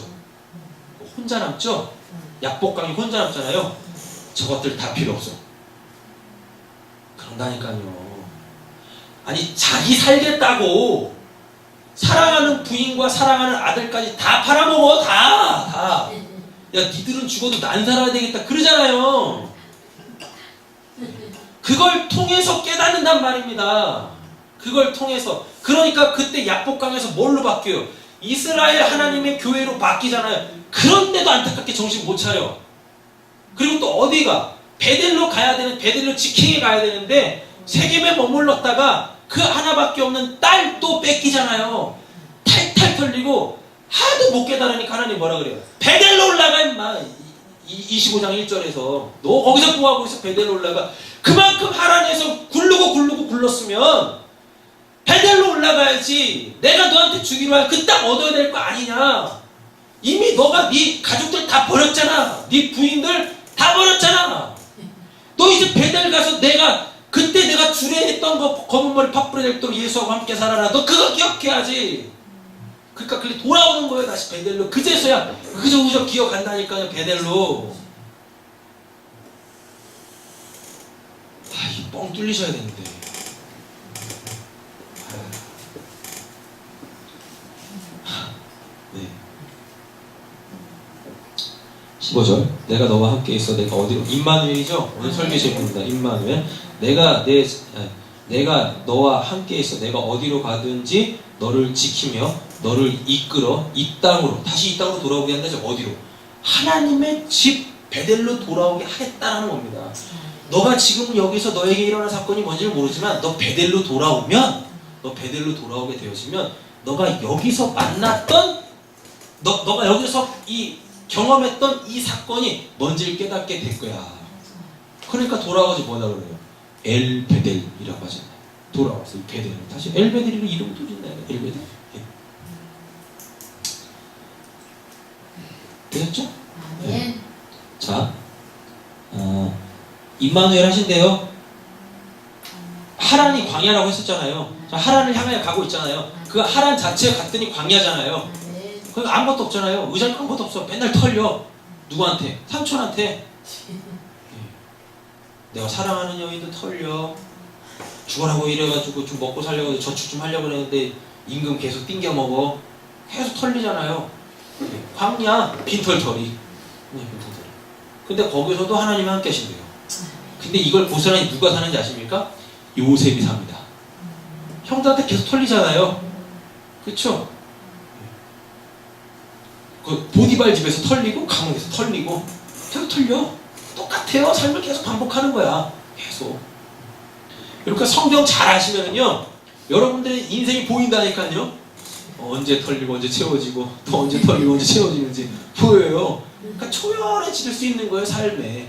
혼자 남죠? 약복강이 혼자 남잖아요. 저것들 다 필요 없어. 그런다니까요. 아니 자기 살겠다고 사랑하는 부인과 사랑하는 아들까지 다 팔아먹어. 다. 야 니들은 죽어도 난 살아야 되겠다 그러잖아요. 그걸 통해서 깨닫는단 말입니다. 그걸 통해서. 그러니까 그때 약복강에서 뭘로 바뀌어요? 이스라엘 하나님의 교회로 바뀌잖아요. 그런데도 안타깝게 정신 못 차려. 그리고 또 어디가? 베델로 가야 되는, 베델로 지킹에 가야 되는데 세겜에 머물렀다가 그 하나밖에 없는 딸 또 뺏기잖아요. 탈탈 털리고 하도 못 깨달으니까 하나님 뭐라 그래요? 베델로 올라가 임마. 25장 1절에서 너 거기서 뭐하고 있어? 베델로 올라가. 그만큼 하란에서 굴르고 불렀으면 베델로 올라가야지. 내가 너한테 주기로 할 그 땅 얻어야 될 거 아니냐. 이미 너가 네 가족들 다 버렸잖아. 네 부인들 다 버렸잖아. 너 이제 베델 가서 그때 내가 주례했던 거 검은 머리 팥불에 예수하고 함께 살아라. 너 그거 기억해야지. 그러니까 그게 돌아오는 거예요. 다시 베델로. 그제서야 그저 기억한다니까요. 베델로. 이 뻥 뚫리셔야 되는데. 네. 15절. 내가 너와 함께 있어. 내가 어디로? 임마누엘이죠. 오늘 설교 제목입니다. 임마누엘. 내가 너와 함께 있어. 내가 어디로 가든지 너를 지키며 너를 이끌어 이 땅으로, 다시 이 땅으로 돌아오게 한다죠. 어디로? 하나님의 집 베델로 돌아오게 하겠다는 겁니다. 너가 지금 여기서 너에게 일어난 사건이 뭔지는 모르지만 너 베델로 돌아오면, 너 베델로 돌아오게 되어지면 너가 여기서 만났던, 너가 여기서 경험했던 이 사건이 뭔지를 깨닫게 될 거야. 그러니까 돌아와서 뭐라 그래요? 엘 베델이라고 하잖아요. 돌아와서 이 베델을 다시 엘 베델이로 이름도 짓나요? 엘 베델. 예. 되셨죠? 아멘. 자, 임마누엘 하신대요. 하란이 광야라고 했었잖아요. 자, 하란을 향해 가고 있잖아요. 그 하란 자체가 갔더니 광야잖아요. 아멘. 그러니까 아무것도 없잖아요. 의자는 아무것도 없어. 맨날 털려. 누구한테? 삼촌한테. 내가 사랑하는 여인도 털려. 죽어라고 이래가지고 좀 먹고 살려고 저축 좀 하려고 그랬는데 임금 계속 띵겨 먹어. 계속 털리잖아요. 광야 빈털터리. 근데 거기서도 하나님이 함께 하신대요. 근데 이걸 고스란히 누가 사는지 아십니까? 요셉이 삽니다. 형들한테 계속 털리잖아요. 그쵸? 그 보디발 집에서 털리고 감옥에서 털리고 계속 털려. 똑같아요. 삶을 계속 반복하는 거야. 계속. 이렇게 성경 잘 아시면은요, 여러분들의 인생이 보인다니까요. 언제 털리고 언제 채워지고 또 언제 털리고 언제 채워지는지 보여요. 그러니까 초연해질 수 있는 거예요. 삶에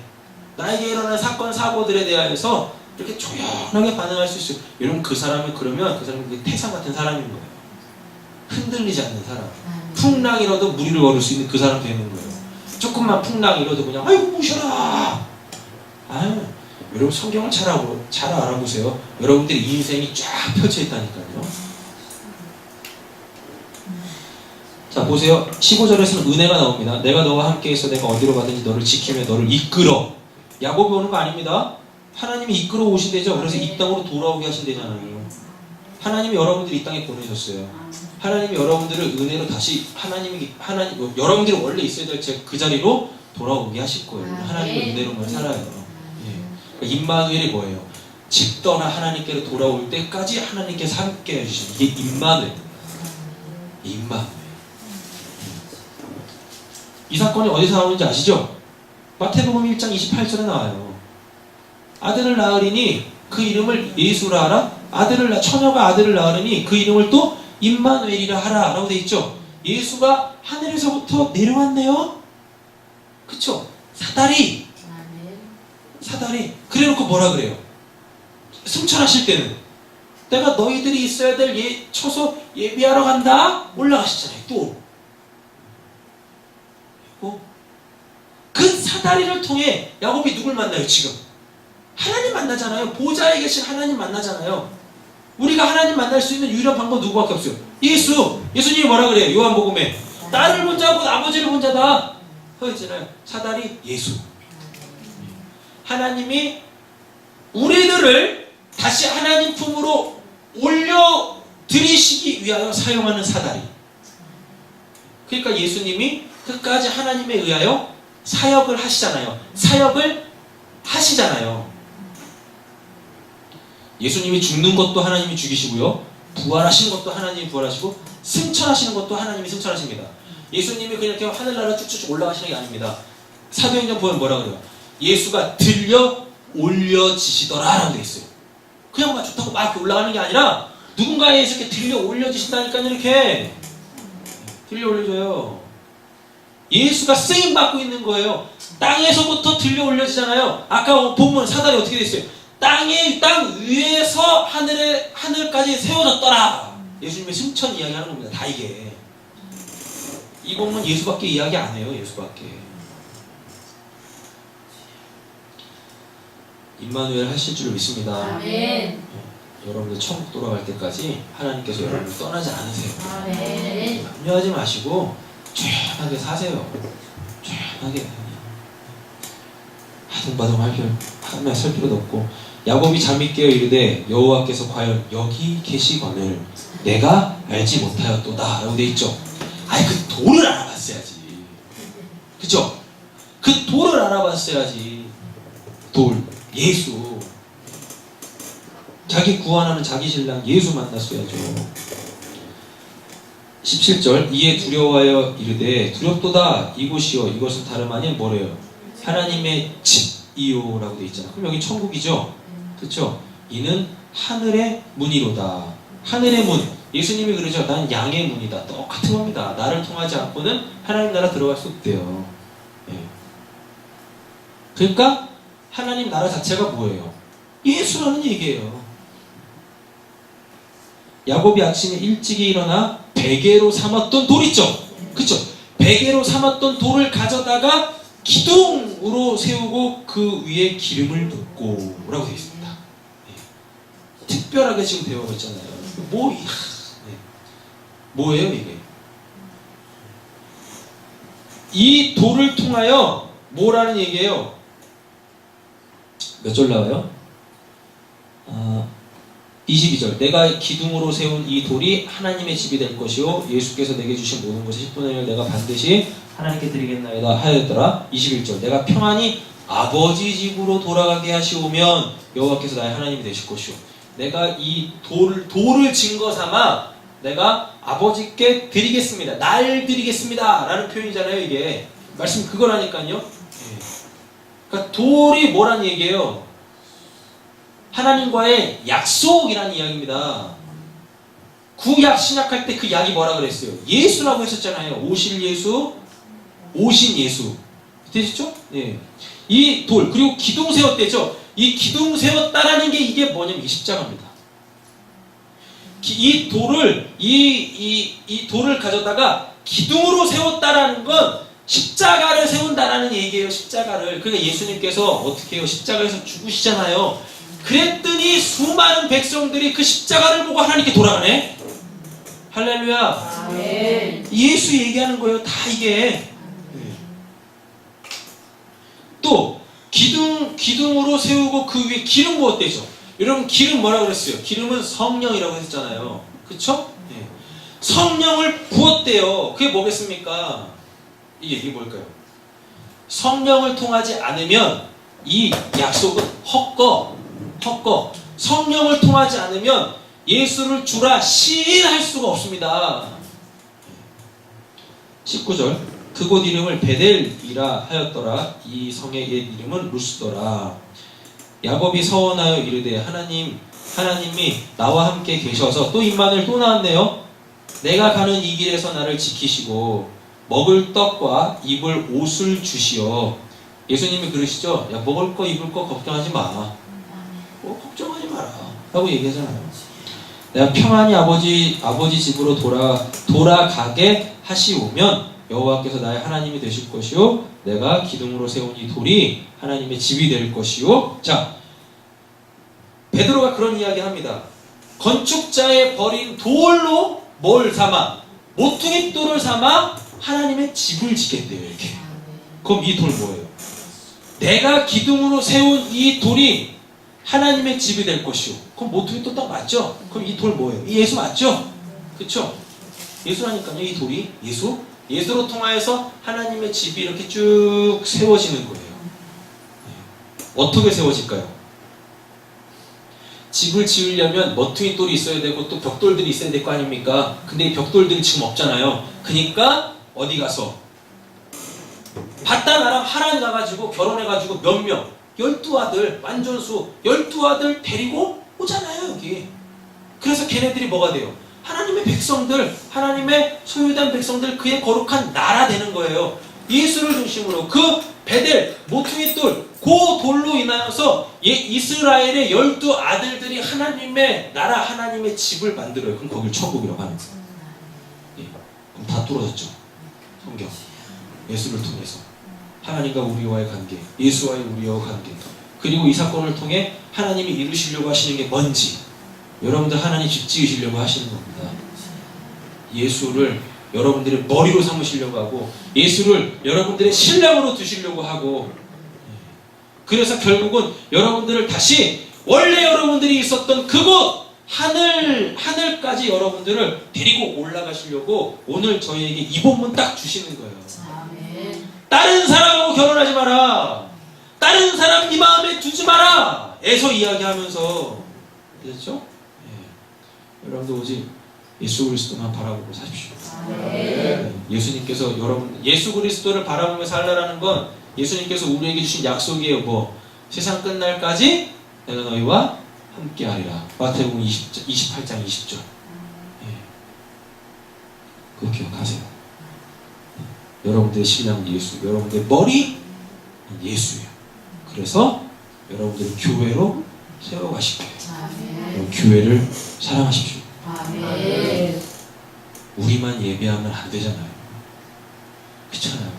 나에게 일어난 사건 사고들에 대하여서 이렇게 초연하게 반응할 수 있어요. 여러분 그 사람이 그러면 그 사람은 태산 같은 사람인 거예요. 흔들리지 않는 사람. 풍랑이라도 무리를 걸을 수 있는 그 사람 되는 거예요. 조금만 풍랑이라도 그냥 아이고 무셔라. 아유, 여러분 성경을 잘 알아보세요. 여러분들의 인생이 쫙 펼쳐 있다니까요. 자 보세요. 15절에서는 은혜가 나옵니다. 내가 너와 함께 있어. 내가 어디로 가든지 너를 지키며 너를 이끌어. 야곱이 오는 거 아닙니다. 하나님이 이끌어 오신대죠. 그래서 이 땅으로 돌아오게 하신대잖아요. 하나님이 여러분들 이 땅에 보내셨어요. 하나님이 여러분들을 은혜로 다시 여러분들이 원래 있어야 될 그 자리로 돌아오게 하실 거예요. 하나님의 은혜로만 살아요. 예. 그러니까 임마누엘이 뭐예요? 집 떠나 하나님께로 돌아올 때까지 하나님께서 함께 해주시는 이게 임마누엘. 임마누엘. 이 사건이 어디서 나오는지 아시죠? 마태복음 1장 28절에 나와요. 아들을 낳으리니 그 이름을 예수라 하라. 처녀가 아들을 낳으리니 그 이름을 또 임마누엘이라 하라 라고 돼 있죠. 예수가 하늘에서부터 내려왔네요. 그쵸? 사다리. 그래놓고 뭐라 그래요? 승천하실 때는 내가 너희들이 있어야 될 처소 예비하러 간다. 올라가시잖아요. 또 그 사다리를 통해 야곱이 누굴 만나요? 지금 하나님 만나잖아요. 보좌에 계신 하나님 만나잖아요. 우리가 하나님 만날 수 있는 유일한 방법 누구밖에 없어요? 예수님이 뭐라 그래요? 요한복음에 딸을 본 자고 아버지를 본 자다 그랬잖아요. 사다리 예수. 하나님이 우리들을 다시 하나님 품으로 올려드리시기 위하여 사용하는 사다리. 그러니까 예수님이 끝까지 하나님에 의하여 사역을 하시잖아요. 예수님이 죽는 것도 하나님이 죽이시고요. 부활하시는 것도 하나님이 부활하시고 승천하시는 것도 하나님이 승천하십니다. 예수님이 그냥 이렇게 하늘나라 쭉쭉 올라가시는 게 아닙니다. 사도행전 보면 뭐라 그래요? 예수가 들려 올려지시더라 라고 돼 있어요. 그냥 막 좋다고 막 이렇게 올라가는 게 아니라 누군가에서 이렇게 들려 올려지신다니까요. 이렇게 들려 올려져요. 예수가 쓰임받고 있는 거예요. 땅에서부터 들려 올려지잖아요. 아까 본문 사다리 어떻게 돼 있어요? 땅 위에서 하늘까지 세워졌더라. 예수님의 승천 이야기하는 겁니다. 다 이게. 이 본문 예수밖에 이야기 안 해요. 예수밖에. 임마누엘 하실 줄 믿습니다. 아멘. 여러분들 천국 돌아갈 때까지 하나님께서 여러분을 떠나지 않으세요. 아멘. 염려하지 마시고 조용하게 사세요. 조용하게. 아둥바둥 하며 살 필요도 없고. 야곱이 잠이 깨어 이르되 여호와께서 과연 여기 계시거늘 내가 알지 못하였도다 라고 돼 있죠. 아니 그 도를 알아봤어야지. 그쵸? 그 도를 알아봤어야지. 돌 예수. 자기 구원하는 자기 신랑 예수 만났어야죠. 17절 이에 두려워하여 이르되 두렵도다 이곳이요 이것은 다름 아닌 뭐래요? 하나님의 집이요 라고 돼 있잖아. 그럼 여기 천국이죠. 그렇죠? 이는 하늘의 문이로다. 하늘의 문. 예수님이 그러죠. 난 양의 문이다. 똑같은 겁니다. 나를 통하지 않고는 하나님 나라 들어갈 수 없대요. 예. 그러니까 하나님 나라 자체가 뭐예요? 예수라는 얘기예요. 야곱이 아침에 일찍이 일어나 베개로 삼았던 돌 있죠? 그쵸? 베개로 삼았던 돌을 가져다가 기둥으로 세우고 그 위에 기름을 붓고 라고 되어 있습니다. 네. 특별하게 지금 되어 있잖아요. 뭐예요 이게? 이 돌을 통하여 뭐라는 얘기예요? 몇 절 나와요? 22절 내가 기둥으로 세운 이 돌이 하나님의 집이 될 것이요 예수께서 내게 주신 모든 것의 10분의 1을 내가 반드시 하나님께 드리겠나이다 하였더라. 21절 내가 평안히 아버지 집으로 돌아가게 하시오면 여호와께서 나의 하나님이 되실 것이요 내가 이 돌을 증거 삼아 내가 아버지께 드리겠습니다. 날 드리겠습니다 라는 표현이잖아요. 이게 말씀 그거라니까요. 그러니까 돌이 뭐란 얘기예요? 하나님과의 약속이라는 이야기입니다. 구약 신약할 때 그 약이 뭐라 그랬어요? 예수라고 했었잖아요. 오실 예수, 오신 예수. 되시죠? 네. 이 돌 그리고 기둥 세웠대죠. 이 기둥 세웠다라는 게 이게 뭐냐면 이 십자가입니다. 이 돌을 가져다가 기둥으로 세웠다라는 건 십자가를 세운다라는 얘기예요. 십자가를. 그러니까 예수님께서 어떻게 해요? 십자가에서 죽으시잖아요. 그랬더니 수많은 백성들이 그 십자가를 보고 하나님께 돌아가네. 할렐루야. 아멘. 예수 얘기하는 거예요. 다 이게. 또 기둥으로 세우고 그 위에 기름 부었대죠. 여러분 기름 뭐라고 그랬어요? 기름은 성령이라고 했잖아요. 그쵸? 네. 성령을 부었대요. 그게 뭐겠습니까? 이게 뭘까요? 성령을 통하지 않으면 이 약속은 헛거. 성령을 통하지 않으면 예수를 주라 시인할 수가 없습니다. 19절 그곳 이름을 베델이라 하였더라. 이 성의 옛 이름은 루스더라. 야곱이 서원하여 이르되 하나님이 나와 함께 계셔서 또 임마누엘 또 나왔네요. 내가 가는 이 길에서 나를 지키시고 먹을 떡과 입을 옷을 주시어. 예수님이 그러시죠. 야 먹을 거 입을 거 걱정하지 마. 걱정하지 마라 라고 얘기하잖아요. 내가 평안히 아버지 집으로 돌아가게 하시오면 여호와께서 나의 하나님이 되실 것이요 내가 기둥으로 세운 이 돌이 하나님의 집이 될 것이요. 자, 베드로가 그런 이야기 합니다. 건축자의 버린 돌로 뭘 삼아? 모퉁이 돌을 삼아 하나님의 집을 짓겠대요. 이렇게. 그럼 이 돌 뭐예요? 내가 기둥으로 세운 이 돌이 하나님의 집이 될 것이요. 그럼 모퉁이 또 딱 맞죠? 그럼 이 돌 뭐예요? 이 예수 맞죠? 그쵸? 예수라니까요. 이 돌이 예수로 통하여서 하나님의 집이 이렇게 쭉 세워지는 거예요. 어떻게 세워질까요? 집을 지으려면 모퉁이 돌이 있어야 되고 또 벽돌들이 있어야 될 거 아닙니까? 근데 이 벽돌들이 지금 없잖아요. 그러니까 어디 가서 바다나랑 하란 가가지고 결혼해가지고 몇 명 12아들 완전수 12아들 데리고 오잖아요. 여기. 그래서 걔네들이 뭐가 돼요? 하나님의 백성들, 하나님의 소유된 백성들, 그의 거룩한 나라 되는 거예요. 예수를 중심으로 그 베델 모퉁이 돌, 그 돌로 인하여서 이스라엘의 12아들들이 하나님의 나라, 하나님의 집을 만들어요. 그럼 거길 천국이라고 하는 거예요. 예. 그럼 다 뚫어졌죠. 성경. 예수를 통해서. 하나님과 우리와의 관계, 예수와의 우리와의 관계. 그리고 이 사건을 통해 하나님이 이루시려고 하시는 게 뭔지 여러분들 하나님 집 지으시려고 하시는 겁니다. 예수를 여러분들의 머리로 삼으시려고 하고 예수를 여러분들의 신랑으로 두시려고 하고 그래서 결국은 여러분들을 다시 원래 여러분들이 있었던 그곳 하늘까지 여러분들을 데리고 올라가시려고 오늘 저희에게 이 본문 딱 주시는 거예요. 아멘. 다른 사람하고 결혼하지 마라. 다른 사람 네 마음에 두지 마라. 에서 이야기하면서 그렇죠? 예. 여러분들 오직 예수 그리스도만 바라보고 사십시오. 아멘. 예수님께서 여러분 예수 그리스도를 바라보며 살라라는 건 예수님께서 우리에게 주신 약속이에요. 뭐 세상 끝날까지 내가 너희와 함께하리라. 마태복음 28장 20절. 예. 그거 기억하세요. 여러분들의 신앙은 예수, 여러분들의 머리 예수예요. 그래서 여러분들을 교회로 세워가실 거예요. 아멘. 교회를 사랑하십시오. 아멘. 우리만 예배하면 안 되잖아요. 그렇잖아요.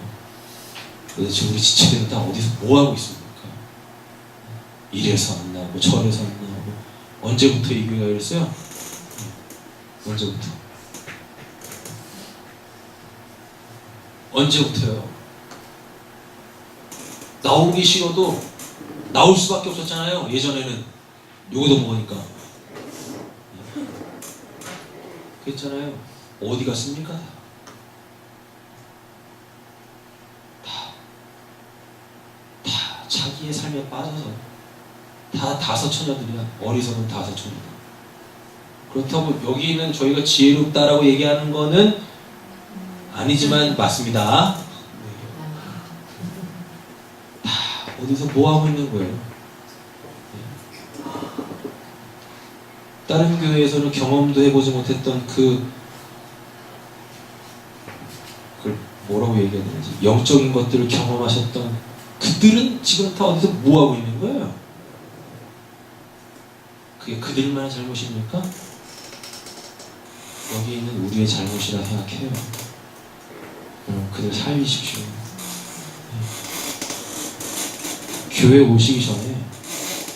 도대체 우리 지체들은 다 어디서 뭐 하고 있습니까? 이래서 안 나오고 저래서 안 나오고 언제부터 이 교회가 이랬어요? 언제부터? 언제부터요? 나오기 싫어도 나올 수밖에 없었잖아요. 예전에는 요거도 먹으니까 그랬잖아요. 어디 갔습니까? 다 자기의 삶에 빠져서 다 다서처녀들이야. 어리석은 다서처녀들. 그렇다고 여기는 저희가 지혜롭다라고 얘기하는 거는 아니지만 맞습니다. 다 어디서 뭐 하고 있는 거예요? 다른 교회에서는 경험도 해보지 못했던 그걸 뭐라고 얘기해야 되는지 영적인 것들을 경험하셨던 그들은 지금 다 어디서 뭐 하고 있는 거예요? 그게 그들만의 잘못입니까? 여기 있는 우리의 잘못이라 생각해요. 그들 살리십시오. 교회 오시기 전에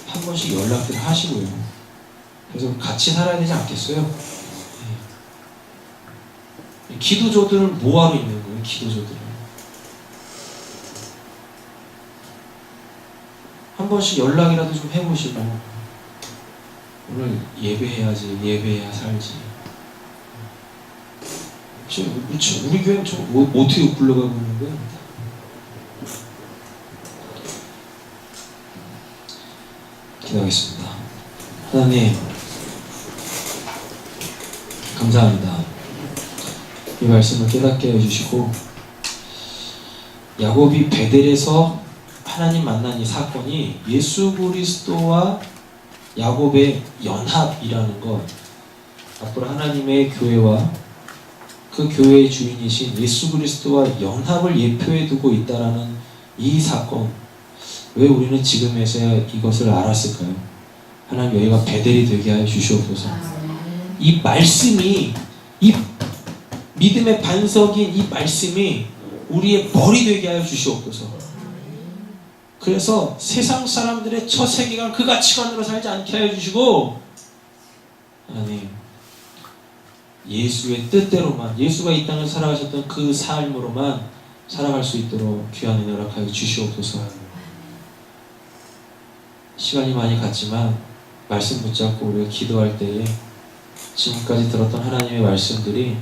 한 번씩 연락들 하시고요. 그래서 같이 살아야 되지 않겠어요? 기도조들은 뭐하러 있는 거예요? 기도조들은 한 번씩 연락이라도 좀 해보시고 오늘 예배해야지, 예배해야 살지. 지금 우리 교회는 좀 어떻게 굴러가고 있는 거예요? 기도하겠습니다. 하나님 감사합니다. 이 말씀을 깨닫게 해주시고 야곱이 베델에서 하나님 만난 이 사건이 예수 그리스도와 야곱의 연합이라는 것, 앞으로 하나님의 교회와 그 교회의 주인이신 예수 그리스도와 연합을 예표해 두고 있다라는 이 사건, 왜 우리는 지금에서야 이것을 알았을까요? 하나님 여기가 베델이 되게 하여 주시옵소서. 이 말씀이, 이 믿음의 반석인 이 말씀이 우리의 머리 되게 하여 주시옵소서. 그래서 세상 사람들의 첫 세계관 그 가치관으로 살지 않게 하여 주시고 하나님 예수의 뜻대로만, 예수가 이 땅을 살아가셨던 그 삶으로만 살아갈 수 있도록 귀한 은혜를 허락하여 주시옵소서. 시간이 많이 갔지만 말씀 붙잡고 우리가 기도할 때에 지금까지 들었던 하나님의 말씀들이